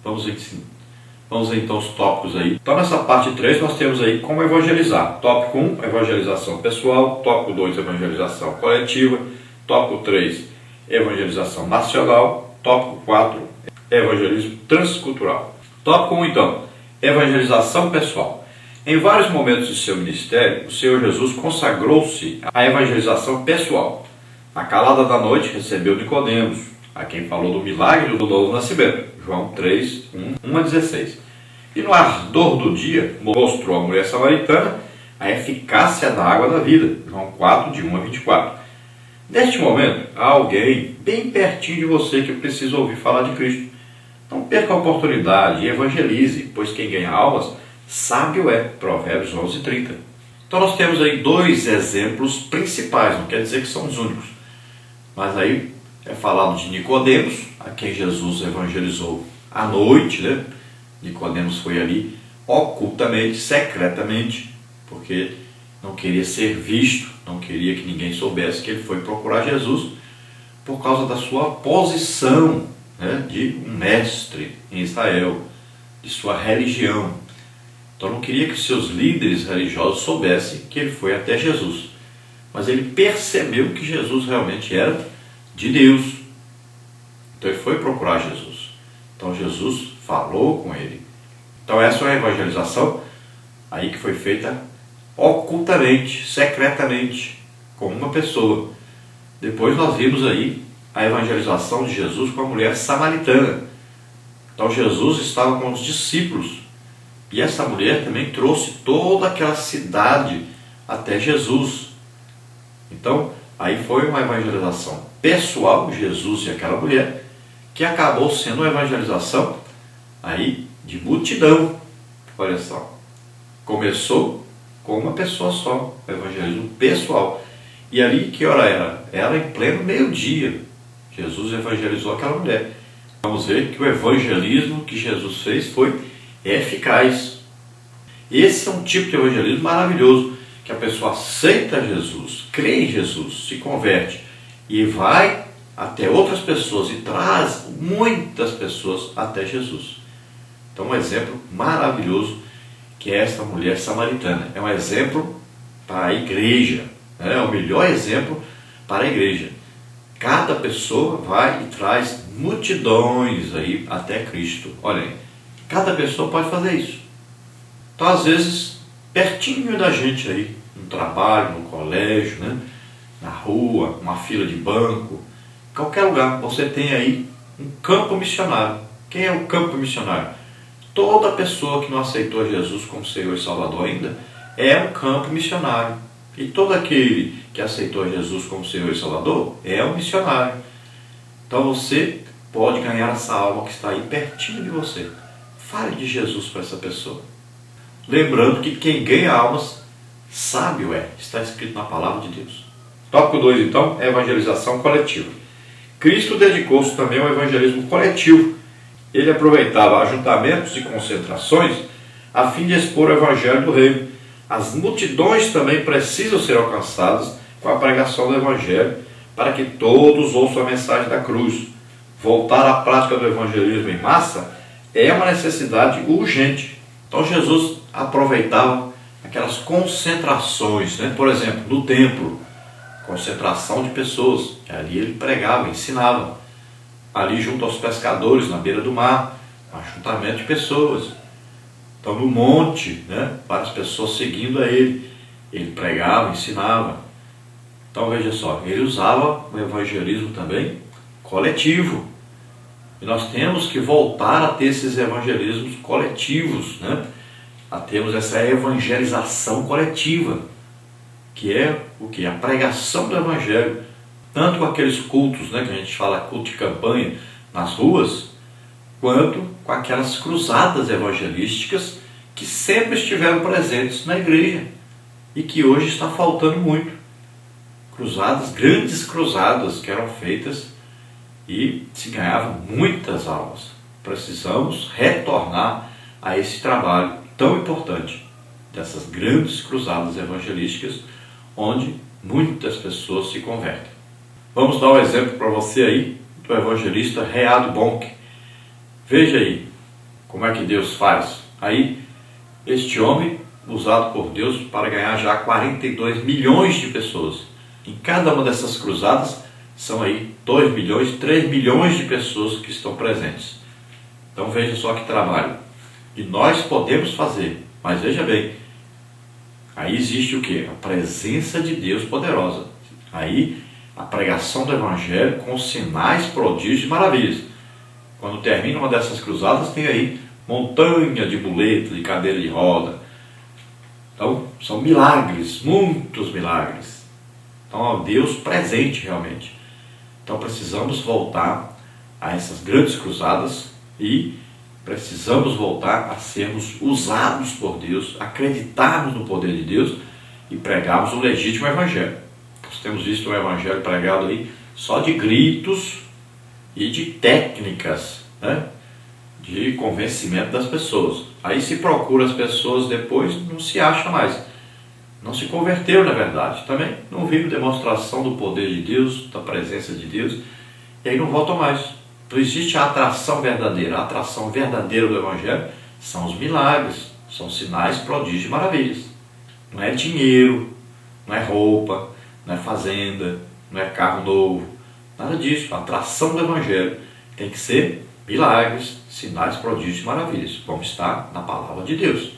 S1: Vamos ver então os tópicos aí. Então nessa parte 3 nós temos aí como evangelizar. Tópico 1, evangelização pessoal. Tópico 2, evangelização coletiva. Tópico 3, evangelização nacional. Tópico 4, evangelismo transcultural. Tópico 1 então, evangelização pessoal. Em vários momentos de seu ministério, o Senhor Jesus consagrou-se à evangelização pessoal. Na calada da noite recebeu Nicodemos, a quem falou do milagre do novo nascimento. João 3, 1 a 16. E no ardor do dia mostrou à mulher samaritana a eficácia da água da vida. João 4, de 1 a 24. Neste momento, há alguém bem pertinho de você que precisa ouvir falar de Cristo. Não perca a oportunidade e evangelize, pois quem ganha almas, sábio é. Provérbios 11, 30. Então nós temos aí dois exemplos principais, não quer dizer que são os únicos, mas aí é falado de Nicodemos, a quem Jesus evangelizou à noite, né? Nicodemos foi ali ocultamente, secretamente, porque não queria ser visto, não queria que ninguém soubesse que ele foi procurar Jesus, por causa da sua posição, né, de um mestre em Israel, de sua religião. Então não queria que seus líderes religiosos soubessem que ele foi até Jesus. Mas ele percebeu que Jesus realmente era de Deus. Então ele foi procurar Jesus. Então Jesus falou com ele. Então essa é a evangelização aí que foi feita ocultamente, secretamente, com uma pessoa. Depois nós vimos aí a evangelização de Jesus com a mulher samaritana. Então Jesus estava com os discípulos. E essa mulher também trouxe toda aquela cidade até Jesus. Então, aí foi uma evangelização pessoal, Jesus e aquela mulher, que acabou sendo uma evangelização aí de multidão. Olha só, começou com uma pessoa só, o evangelismo pessoal. E ali, que hora era? Era em pleno meio-dia. Jesus evangelizou aquela mulher. Vamos ver que o evangelismo que Jesus fez foi eficaz. Esse é um tipo de evangelismo maravilhoso, que a pessoa aceita Jesus, crê em Jesus, se converte e vai até outras pessoas e traz muitas pessoas até Jesus. Então um exemplo maravilhoso que é esta mulher samaritana. É um exemplo para a igreja, né? É o melhor exemplo para a igreja. Cada pessoa vai e traz multidões aí até Cristo. Olha aí, cada pessoa pode fazer isso. Então, às vezes, pertinho da gente aí, no trabalho, no colégio, né? Na rua, uma fila de banco, qualquer lugar, você tem aí um campo missionário. Quem é o campo missionário? Toda pessoa que não aceitou Jesus como Senhor e Salvador ainda é um campo missionário. E todo aquele que aceitou Jesus como Senhor e Salvador é um missionário. Então você pode ganhar essa alma que está aí pertinho de você. Fale de Jesus para essa pessoa. Lembrando que quem ganha almas, sábio é. Está escrito na palavra de Deus. Tópico 2, então, é evangelização coletiva. Cristo dedicou-se também ao evangelismo coletivo. Ele aproveitava ajuntamentos e concentrações a fim de expor o evangelho do reino. As multidões também precisam ser alcançadas com a pregação do evangelho, para que todos ouçam a mensagem da cruz. Voltar à prática do evangelismo em massa é uma necessidade urgente. Então Jesus aproveitava aquelas concentrações, né? Por exemplo, no templo, concentração de pessoas, ali ele pregava, ensinava. Ali junto aos pescadores, na beira do mar, ajuntamento de pessoas. Então no monte, né? Várias pessoas seguindo a ele. Ele pregava, ensinava. Então veja só, ele usava o evangelismo também coletivo. E nós temos que voltar a ter esses evangelismos coletivos, né? A termos essa evangelização coletiva, que é o que? A pregação do evangelho, tanto com aqueles cultos, né, que a gente fala culto de campanha nas ruas, quanto com aquelas cruzadas evangelísticas que sempre estiveram presentes na igreja e que hoje está faltando muito. Cruzadas, grandes cruzadas que eram feitas e se ganhavam muitas almas. Precisamos retornar a esse trabalho tão importante dessas grandes cruzadas evangelísticas, onde muitas pessoas se convertem. Vamos dar um exemplo para você aí do evangelista Reinhard Bonk. Veja aí como é que Deus faz. Aí este homem usado por Deus para ganhar já 42 milhões de pessoas. Em cada uma dessas cruzadas são aí 2 milhões, 3 milhões de pessoas que estão presentes. Então veja só que trabalho. E nós podemos fazer, mas veja bem, aí existe o que? A presença de Deus poderosa. Aí a pregação do Evangelho com sinais, prodígios e maravilhas. Quando termina uma dessas cruzadas, tem aí montanha de muletas, de cadeira de roda. Então são milagres, muitos milagres. Então é Deus presente realmente. Então precisamos voltar a essas grandes cruzadas e precisamos voltar a sermos usados por Deus, acreditarmos no poder de Deus e pregarmos o legítimo evangelho. Nós temos visto um evangelho pregado aí só de gritos e de técnicas, né, de convencimento das pessoas. Aí se procura as pessoas depois, não se acha mais. Não se converteram na verdade. Também não viram demonstração do poder de Deus, da presença de Deus, e aí não voltam mais. Não existe a atração verdadeira. A atração verdadeira do evangelho são os milagres, são sinais, prodígios e maravilhas. Não é dinheiro, não é roupa, não é fazenda, não é carro novo, nada disso. A atração do evangelho tem que ser milagres, sinais, prodígios e maravilhas, como está na palavra de Deus.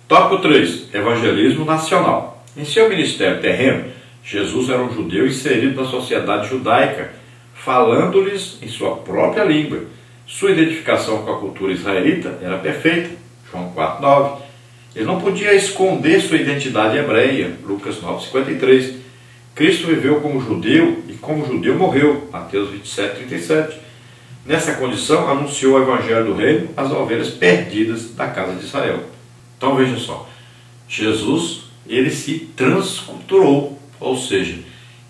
S1: Tópico 3. Evangelismo nacional. Em seu ministério terreno, Jesus era um judeu inserido na sociedade judaica, falando-lhes em sua própria língua. Sua identificação com a cultura israelita era perfeita. João 4,9. Ele não podia esconder sua identidade hebreia. Lucas 9,53. Cristo viveu como judeu e como judeu morreu. Mateus 27,37. Nessa condição, anunciou o evangelho do reino às ovelhas perdidas da casa de Israel. Então veja só, Jesus, ele se transculturou, ou seja,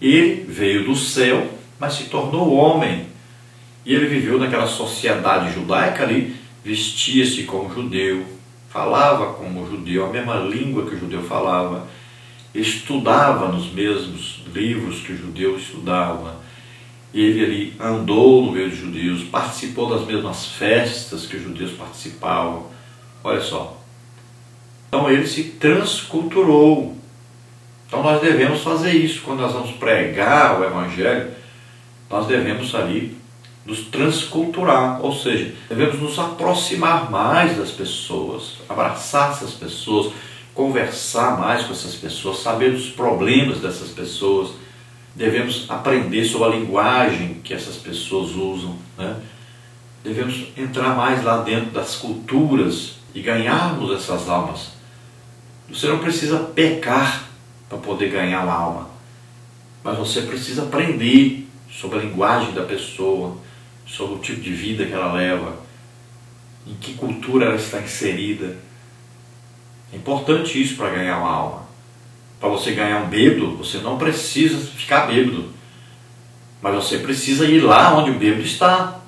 S1: ele veio do céu, mas se tornou homem. E ele viveu naquela sociedade judaica ali, vestia-se como judeu, falava como judeu, a mesma língua que o judeu falava, estudava nos mesmos livros que o judeu estudava. Ele ali andou no meio dos judeus, participou das mesmas festas que os judeus participavam. Olha só. Então ele se transculturou. Então nós devemos fazer isso. Quando nós vamos pregar o evangelho, nós devemos ali nos transculturar. Ou seja, devemos nos aproximar mais das pessoas, abraçar essas pessoas, conversar mais com essas pessoas, saber dos problemas dessas pessoas. Devemos aprender sobre a linguagem que essas pessoas usam, né? Devemos entrar mais lá dentro das culturas e ganharmos essas almas. Você não precisa pecar para poder ganhar uma alma, mas você precisa aprender sobre a linguagem da pessoa, sobre o tipo de vida que ela leva, em que cultura ela está inserida. É importante isso para ganhar uma alma. Para você ganhar um bêbado, você não precisa ficar bêbado, mas você precisa ir lá onde o bêbado está.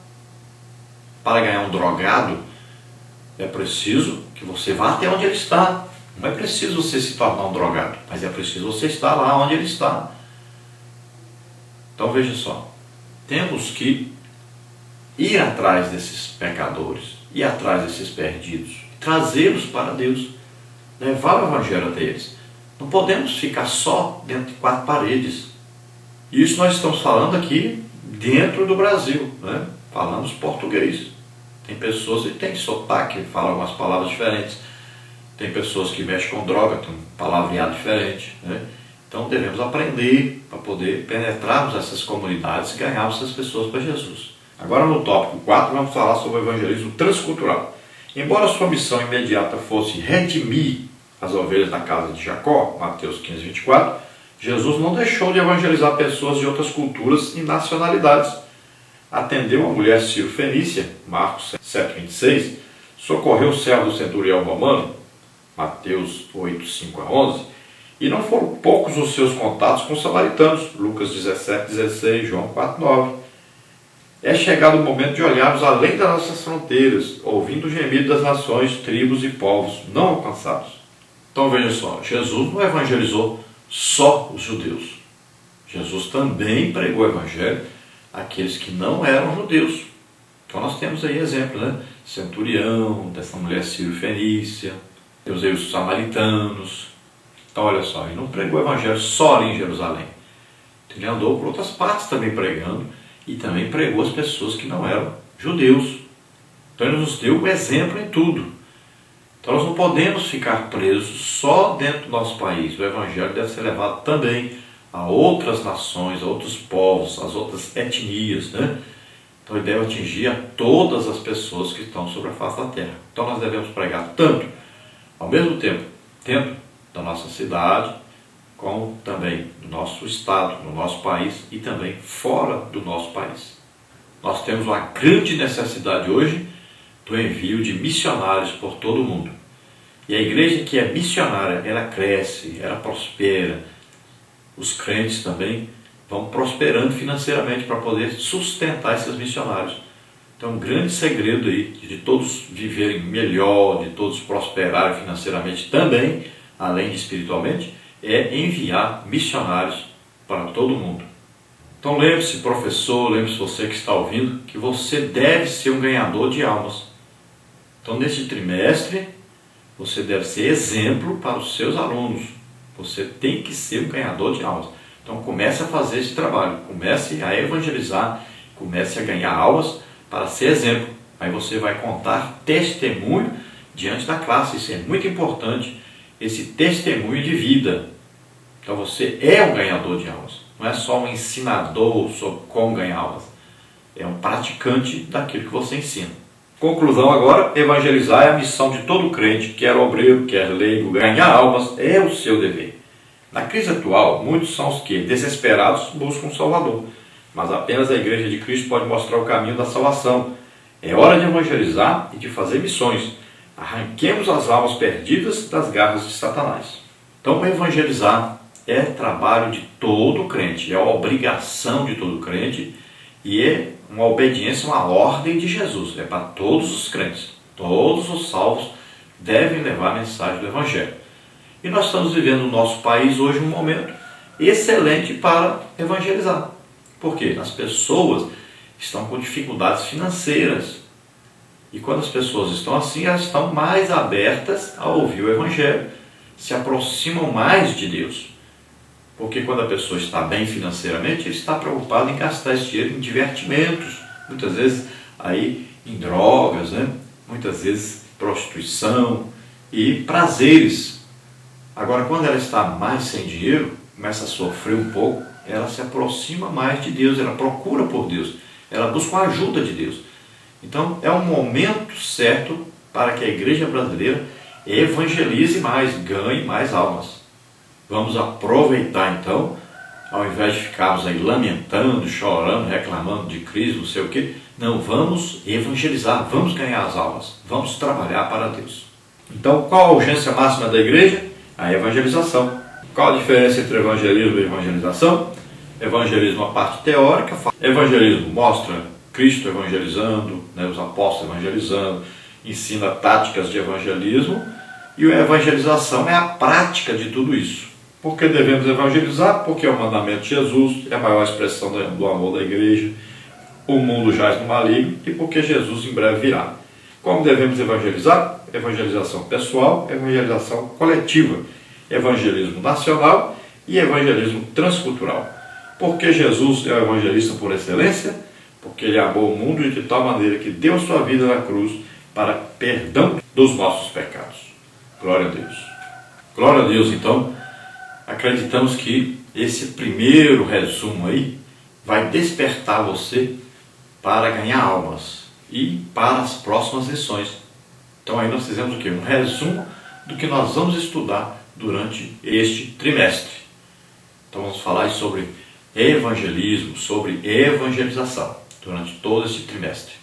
S1: Para ganhar um drogado, é preciso que você vá até onde ele está. Não é preciso você se tornar um drogado, mas é preciso você estar lá onde ele está. Então veja só, temos que ir atrás desses pecadores, ir atrás desses perdidos, trazê-los para Deus, levar o evangelho até eles. Não podemos ficar só dentro de 4 paredes. E isso nós estamos falando aqui dentro do Brasil, né? Falamos português. Tem pessoas que têm sotaque, falam algumas palavras diferentes. Tem pessoas que mexem com droga, tem um palavreado diferente, né? Então devemos aprender para poder penetrarmos essas comunidades e ganharmos essas pessoas para Jesus. Agora no tópico 4 vamos falar sobre o evangelismo transcultural. Embora sua missão imediata fosse redimir as ovelhas da casa de Jacó, Mateus 15:24, Jesus não deixou de evangelizar pessoas de outras culturas e nacionalidades. Atendeu a mulher sírio-fenícia, Marcos 7:26, socorreu o servo do centurião romano, Mateus 8:5-11, e não foram poucos os seus contatos com os samaritanos, Lucas 17:16, João 4:9. É chegado o momento de olharmos além das nossas fronteiras, ouvindo o gemido das nações, tribos e povos não alcançados. Então veja só, Jesus não evangelizou só os judeus. Jesus também pregou o evangelho àqueles que não eram judeus. Então nós temos aí exemplo, né? Centurião, dessa mulher sírio-fenícia, temos aí os samaritanos. Então olha só, ele não pregou o evangelho só ali em Jerusalém. Ele andou por outras partes também pregando e também pregou as pessoas que não eram judeus. Então ele nos deu o exemplo em tudo. Então nós não podemos ficar presos só dentro do nosso país. O evangelho deve ser levado também a outras nações, a outros povos, às outras etnias, né? Então ele deve atingir a todas as pessoas que estão sobre a face da terra. Então nós devemos pregar tanto, ao mesmo tempo, dentro da nossa cidade, como também no nosso estado, no nosso país e também fora do nosso país. Nós temos uma grande necessidade hoje do envio de missionários por todo o mundo. E a igreja que é missionária, ela cresce, ela prospera. Os crentes também vão prosperando financeiramente para poder sustentar esses missionários. Então, um grande segredo aí de todos viverem melhor, de todos prosperarem financeiramente também, além de espiritualmente, é enviar missionários para todo mundo. Então lembre-se, professor, lembre-se você que está ouvindo, que você deve ser um ganhador de almas. Então neste trimestre, você deve ser exemplo para os seus alunos. Você tem que ser um ganhador de almas. Então comece a fazer esse trabalho, comece a evangelizar, comece a ganhar almas para ser exemplo. Aí você vai contar testemunho diante da classe. Isso é muito importante, esse testemunho de vida. Então você é um ganhador de almas. Não é só um ensinador sobre como ganhar almas. É um praticante daquilo que você ensina. Conclusão agora, evangelizar é a missão de todo crente, quer obreiro, quer leigo. Ganhar almas é o seu dever. Na crise atual, muitos são os que, desesperados, buscam um Salvador. Mas apenas a Igreja de Cristo pode mostrar o caminho da salvação. É hora de evangelizar e de fazer missões. Arranquemos as almas perdidas das garras de Satanás. Então, evangelizar é trabalho de todo crente, é uma obrigação de todo crente e é uma obediência, uma ordem de Jesus. É para todos os crentes, todos os salvos devem levar a mensagem do Evangelho. E nós estamos vivendo no nosso país hoje um momento excelente para evangelizar. Por quê? As pessoas estão com dificuldades financeiras. E quando as pessoas estão assim, elas estão mais abertas a ouvir o Evangelho, se aproximam mais de Deus. Porque quando a pessoa está bem financeiramente, ele está preocupado em gastar esse dinheiro em divertimentos, muitas vezes aí em drogas, né? Muitas vezes prostituição e prazeres. Agora, quando ela está mais sem dinheiro, começa a sofrer um pouco, ela se aproxima mais de Deus, ela procura por Deus, ela busca a ajuda de Deus. Então, é um momento certo para que a igreja brasileira evangelize mais, ganhe mais almas. Vamos aproveitar então, ao invés de ficarmos aí lamentando, chorando, reclamando de crise, não sei o quê, não, vamos evangelizar, vamos ganhar as almas, vamos trabalhar para Deus. Então, qual a urgência máxima da igreja? A evangelização. Qual a diferença entre evangelismo e evangelização? Evangelismo, a parte teórica. Evangelismo mostra Cristo evangelizando, né, os apóstolos evangelizando, ensina táticas de evangelismo, e a evangelização é a prática de tudo isso. Por que devemos evangelizar? Porque é o mandamento de Jesus, é a maior expressão do amor da igreja, o mundo jaz no maligno, e porque Jesus em breve virá. Como devemos evangelizar? Evangelização pessoal, evangelização coletiva, evangelismo nacional e evangelismo transcultural. Porque Jesus é o evangelista por excelência? Porque ele amou o mundo de tal maneira que deu sua vida na cruz para perdão dos nossos pecados. Glória a Deus. Glória a Deus, então, acreditamos que esse primeiro resumo aí vai despertar você para ganhar almas e para as próximas lições. Então aí nós fizemos o quê? Um resumo do que nós vamos estudar durante este trimestre. Então vamos falar sobre evangelismo, sobre evangelização durante todo este trimestre.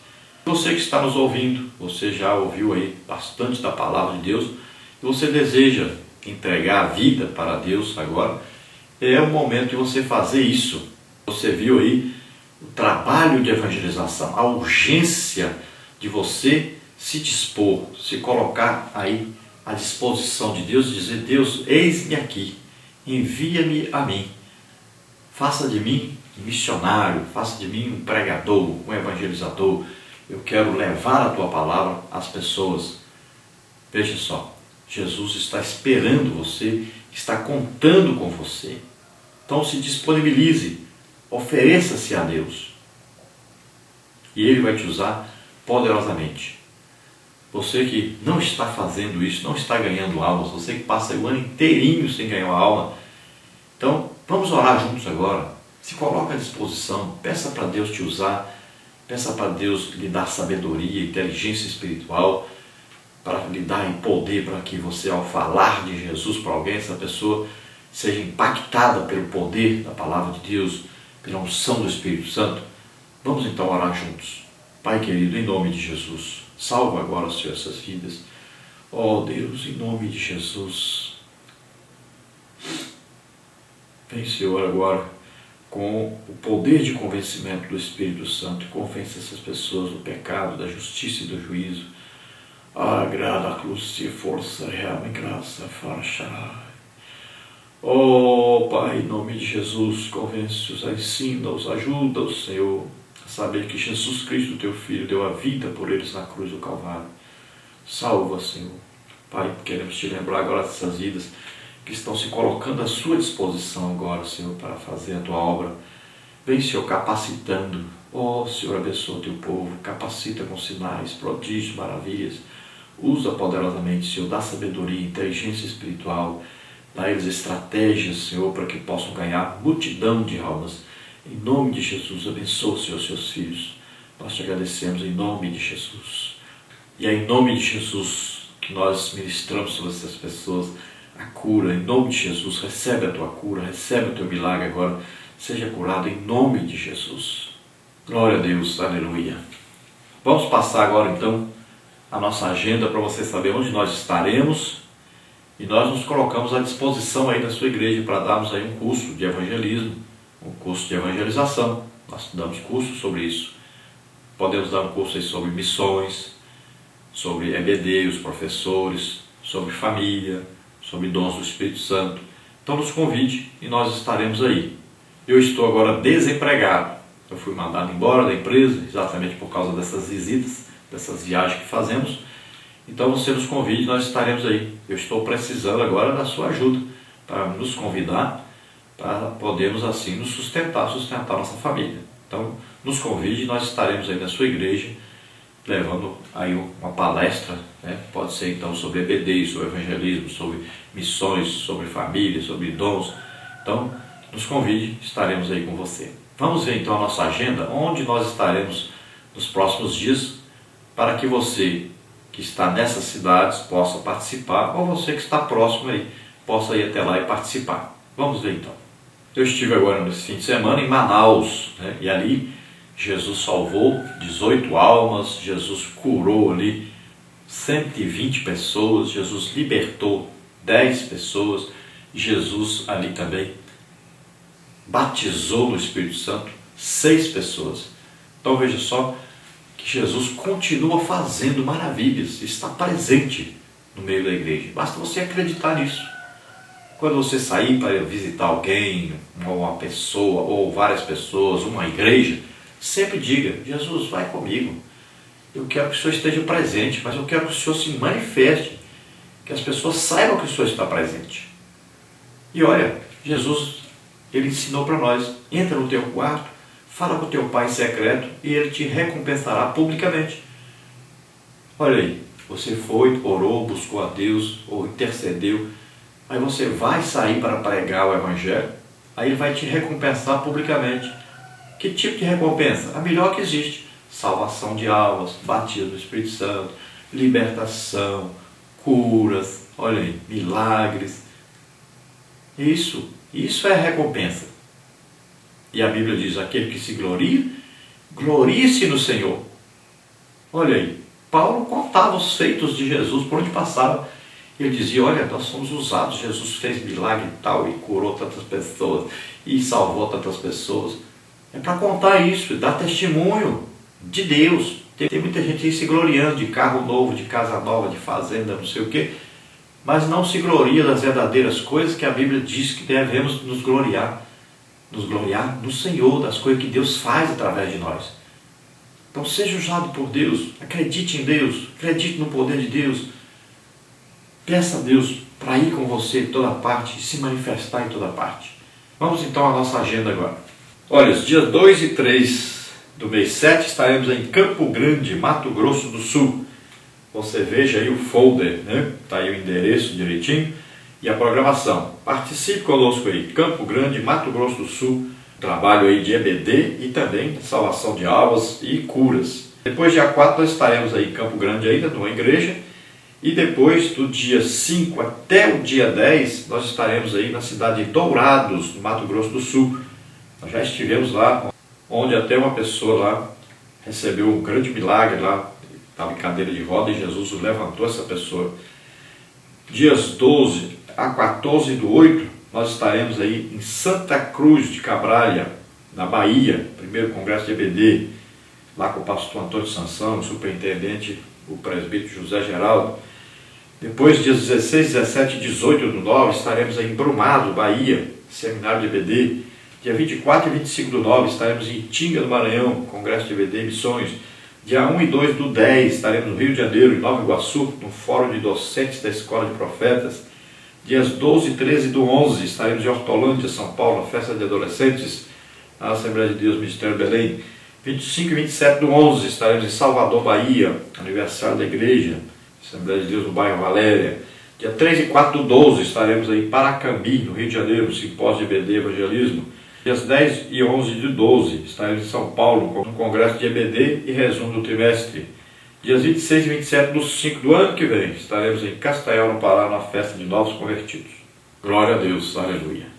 S1: Você que está nos ouvindo, você já ouviu aí bastante da palavra de Deus e você deseja entregar a vida para Deus agora, é o momento de você fazer isso. Você viu aí o trabalho de evangelização, a urgência de você se dispor, se colocar aí à disposição de Deus, dizer: Deus, eis-me aqui, envia-me a mim, faça de mim um missionário, faça de mim um pregador, um evangelizador, eu quero levar a tua palavra às pessoas. Veja só, Jesus está esperando você, está contando com você. Então se disponibilize, ofereça-se a Deus e Ele vai te usar poderosamente. Você que não está fazendo isso, não está ganhando almas, você que passa o ano inteirinho sem ganhar uma alma, então vamos orar juntos agora. Se coloque à disposição, peça para Deus te usar, peça para Deus lhe dar sabedoria, inteligência espiritual, para lhe dar poder para que você, ao falar de Jesus para alguém, essa pessoa seja impactada pelo poder da palavra de Deus, pela unção do Espírito Santo. Vamos então orar juntos. Pai querido, em nome de Jesus, salva agora, Senhor, essas vidas. Ó Deus, em nome de Jesus, vem, Senhor, agora com o poder de convencimento do Espírito Santo e convence essas pessoas do pecado, da justiça e do juízo. Agrada a cruz e força, real e graça, fará. Oh Pai, em nome de Jesus, convence-os, ensina-os, ajuda-os, Senhor, a saber que Jesus Cristo, teu Filho, deu a vida por eles na cruz do Calvário. Salva, Senhor. Pai, queremos te lembrar agora dessas vidas que estão se colocando à sua disposição agora, Senhor, para fazer a tua obra. Vem, Senhor, capacitando. Oh, Senhor, abençoa o teu povo, capacita com sinais, prodígios, maravilhas. Usa poderosamente, Senhor, dá sabedoria, inteligência espiritual, dá a eles estratégias, Senhor, para que possam ganhar multidão de almas. Em nome de Jesus, abençoa, Senhor, seus filhos. Nós te agradecemos em nome de Jesus. E é em nome de Jesus que nós ministramos sobre essas pessoas a cura. Em nome de Jesus, recebe a tua cura, recebe o teu milagre agora. Seja curado em nome de Jesus. Glória a Deus, aleluia. Vamos passar agora então a nossa agenda para você saber onde nós estaremos. E nós nos colocamos à disposição aí da sua igreja para darmos aí um curso de evangelismo, um curso de evangelização. Nós damos cursos sobre isso. Podemos dar um curso aí sobre missões, sobre EBD, os professores, sobre família, sobre dons do Espírito Santo. Então nos convide e nós estaremos aí. Eu estou agora desempregado. Eu fui mandado embora da empresa exatamente por causa dessas visitas, dessas viagens que fazemos. Então você nos convide, nós estaremos aí. Eu estou precisando agora da sua ajuda para nos convidar, para podermos assim nos sustentar nossa família. Então nos convide, nós estaremos aí na sua igreja, levando aí uma palestra, né? Pode ser então sobre EBD, sobre evangelismo, sobre missões, sobre família, sobre dons. Então nos convide, estaremos aí com você. Vamos ver então a nossa agenda, onde nós estaremos nos próximos dias, para que você que está nessas cidades possa participar, ou você que está próximo aí possa ir até lá e participar. Vamos ver então. Eu estive agora nesse fim de semana em Manaus, né? E ali Jesus salvou 18 almas, Jesus curou ali 120 pessoas, Jesus libertou 10 pessoas, Jesus ali também batizou no Espírito Santo 6 pessoas. Então veja só que Jesus continua fazendo maravilhas, está presente no meio da igreja. Basta você acreditar nisso. Quando você sair para visitar alguém, uma pessoa, ou várias pessoas, uma igreja, sempre diga: Jesus, vai comigo. Eu quero que o Senhor esteja presente, mas eu quero que o Senhor se manifeste, que as pessoas saibam que o Senhor está presente. E olha, Jesus, Ele ensinou para nós: entra no teu quarto, fala com o teu pai em secreto e ele te recompensará publicamente. Olha aí, você foi, orou, buscou a Deus, ou intercedeu, aí você vai sair para pregar o Evangelho, aí Ele vai te recompensar publicamente. Que tipo de recompensa? A melhor que existe: salvação de almas, batismo do Espírito Santo, libertação, curas, olha aí, milagres. Isso é recompensa. E a Bíblia diz: aquele que se gloria, glorie-se no Senhor. Olha aí, Paulo contava os feitos de Jesus por onde passava. Ele dizia: olha, nós somos usados, Jesus fez milagre e tal, e curou tantas pessoas, e salvou tantas pessoas. É para contar isso, dar testemunho de Deus. Tem muita gente aí se gloriando de carro novo, de casa nova, de fazenda, não sei o quê, mas não se gloria das verdadeiras coisas que a Bíblia diz que devemos nos gloriar no Senhor, das coisas que Deus faz através de nós. Então seja usado por Deus, acredite em Deus, acredite no poder de Deus, peça a Deus para ir com você em toda parte e se manifestar em toda parte. Vamos então à nossa agenda agora. Olha, os dias 2 e 3 do mês 7 estaremos em Campo Grande, Mato Grosso do Sul. Você veja aí o folder, né? Está aí o endereço direitinho e a programação. Participe conosco aí, Campo Grande, Mato Grosso do Sul, trabalho aí de EBD e também de salvação de almas e curas. Depois, dia 4, nós estaremos aí em Campo Grande ainda, numa igreja, e depois do dia 5 até o dia 10, nós estaremos aí na cidade de Dourados, no Mato Grosso do Sul. Nós já estivemos lá, onde até uma pessoa lá recebeu um grande milagre lá, estava em cadeira de roda e Jesus levantou essa pessoa. Dias 12 a 14 do 8, nós estaremos aí em Santa Cruz de Cabralha, na Bahia, primeiro congresso de EBD, lá com o pastor Antônio Sansão, o superintendente, o presbítero José Geraldo. Depois, dias 16, 17 e 18 do 9, estaremos aí em Brumado, Bahia, seminário de EBD. Dia 24 e 25 do 9, estaremos em Itinga do Maranhão, congresso de EBD Missões. Dia 1 e 2 do 10, estaremos no Rio de Janeiro, em Nova Iguaçu, no Fórum de Docentes da Escola de Profetas. Dias 12 e 13 do 11, estaremos em Hortolândia, São Paulo, na Festa de Adolescentes, na Assembleia de Deus, Ministério Belém. 25 e 27 do 11, estaremos em Salvador, Bahia, aniversário da igreja, Assembleia de Deus no bairro Valéria. Dia 3 e 4 do 12, estaremos aí em Paracambi, no Rio de Janeiro, no Simpósio de EBD Evangelismo. Dias 10 e 11 de 12, estaremos em São Paulo, no Congresso de EBD e resumo do trimestre. Dias 26 e 27 do 5 do ano que vem, estaremos em Castanhal, no Pará, na festa de novos convertidos. Glória a Deus, aleluia.